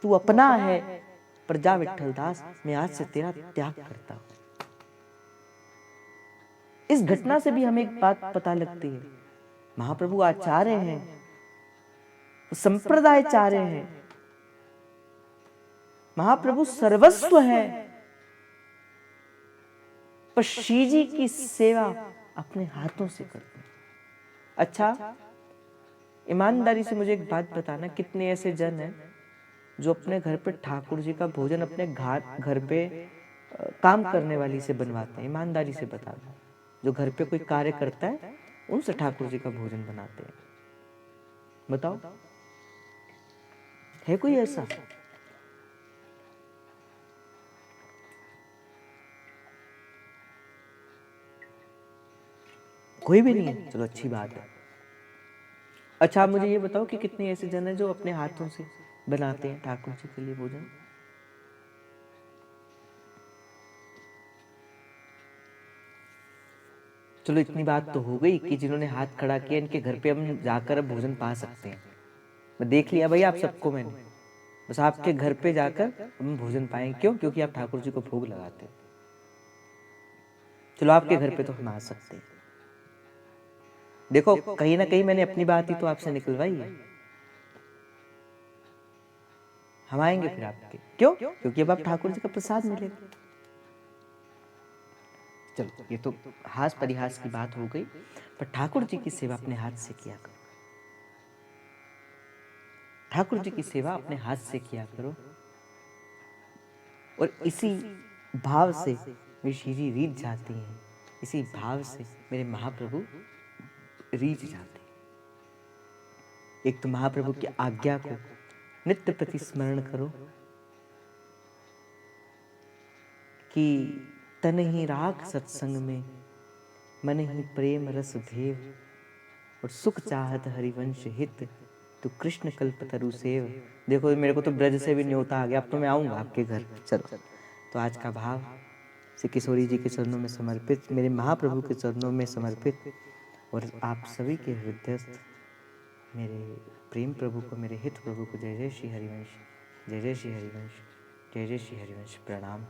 तू अपना है, पर जा विठ्ठल दास, मैं आज से तेरा त्याग करता हूं। इस घटना से भी हमें एक बात पता लगती है, महाप्रभु आचार्य हैं, संप्रदाय चार्य हैं, महाप्रभु सर्वस्व है, पर श्री जी की सेवा अपने हाथों से करते हैं। अच्छा, ईमानदारी से मुझे एक बात बताना, कितने ऐसे जन हैं जो अपने घर पे ठाकुर जी का भोजन अपने घर पे काम करने वाली से बनवाते हैं? ईमानदारी से बताना, जो घर पे कोई कार्य करता है उनसे ठाकुर जी का भोजन बनाते हैं। बताओ, है कोई ऐसा? कोई भी नहीं है, चलो अच्छी बात है। अच्छा आप मुझे ये बताओ कि कितने ऐसे जन हैं जो अपने हाथों से बनाते हैं ठाकुर जी के लिए भोजन? चलो इतनी बात तो हो गई कि जिन्होंने हाथ खड़ा किया इनके घर पे हम जाकर अब भोजन पा सकते हैं। मैं देख लिया भाई आप सबको मैंने, बस आपके घर पे जाकर हम भोजन पाएंगे। क्यों? क्योंकि आप ठाकुर जी को भोग लगाते हो। चलो आपके घर पे तो हम आ सकते हैं। देखो कहीं ना कहीं मैंने अपनी बात ही तो आपसे निकलवाई है। हम आएंगे फिर आपके। क्यों? क्योंकि अब आप ठाकुर जी का प्रसाद मिलेगा। चलो ये तो हास परिहास की बात हो गई, पर ठाकुर जी की सेवा अपने हाथ से किया करो। ठाकुर जी की सेवा अपने हाथ से किया करो, और इसी भाव से मेरी श्री रीझ जाती हैं, इसी भाव से मेरे महाप्रभु रीझ जाते हैं। एक तो महाप्रभु की आज्ञा को नित्य प्रति स्मरण करो कि तन ही राख सत्संग में, मन ही प्रेम रस भेव, और सुख चाहत हरिवंश हित, तो कृष्ण कल्प तरु सेव। देखो मेरे को तो ब्रज से भी न्योता आ गया, अब तो मैं आऊंगा आपके घर। चलो तो आज का भाव श्री किशोरी जी के चरणों में समर्पित, मेरे महाप्रभु के चरणों में समर्पित, और आप सभी के हृदयस्थ मेरे प्रेम प्रभु को, मेरे हित प्रभु को जय जय श्री हरिवंश, जय जय श्री हरिवंश, जय जय श्री हरिवंश। प्रणाम।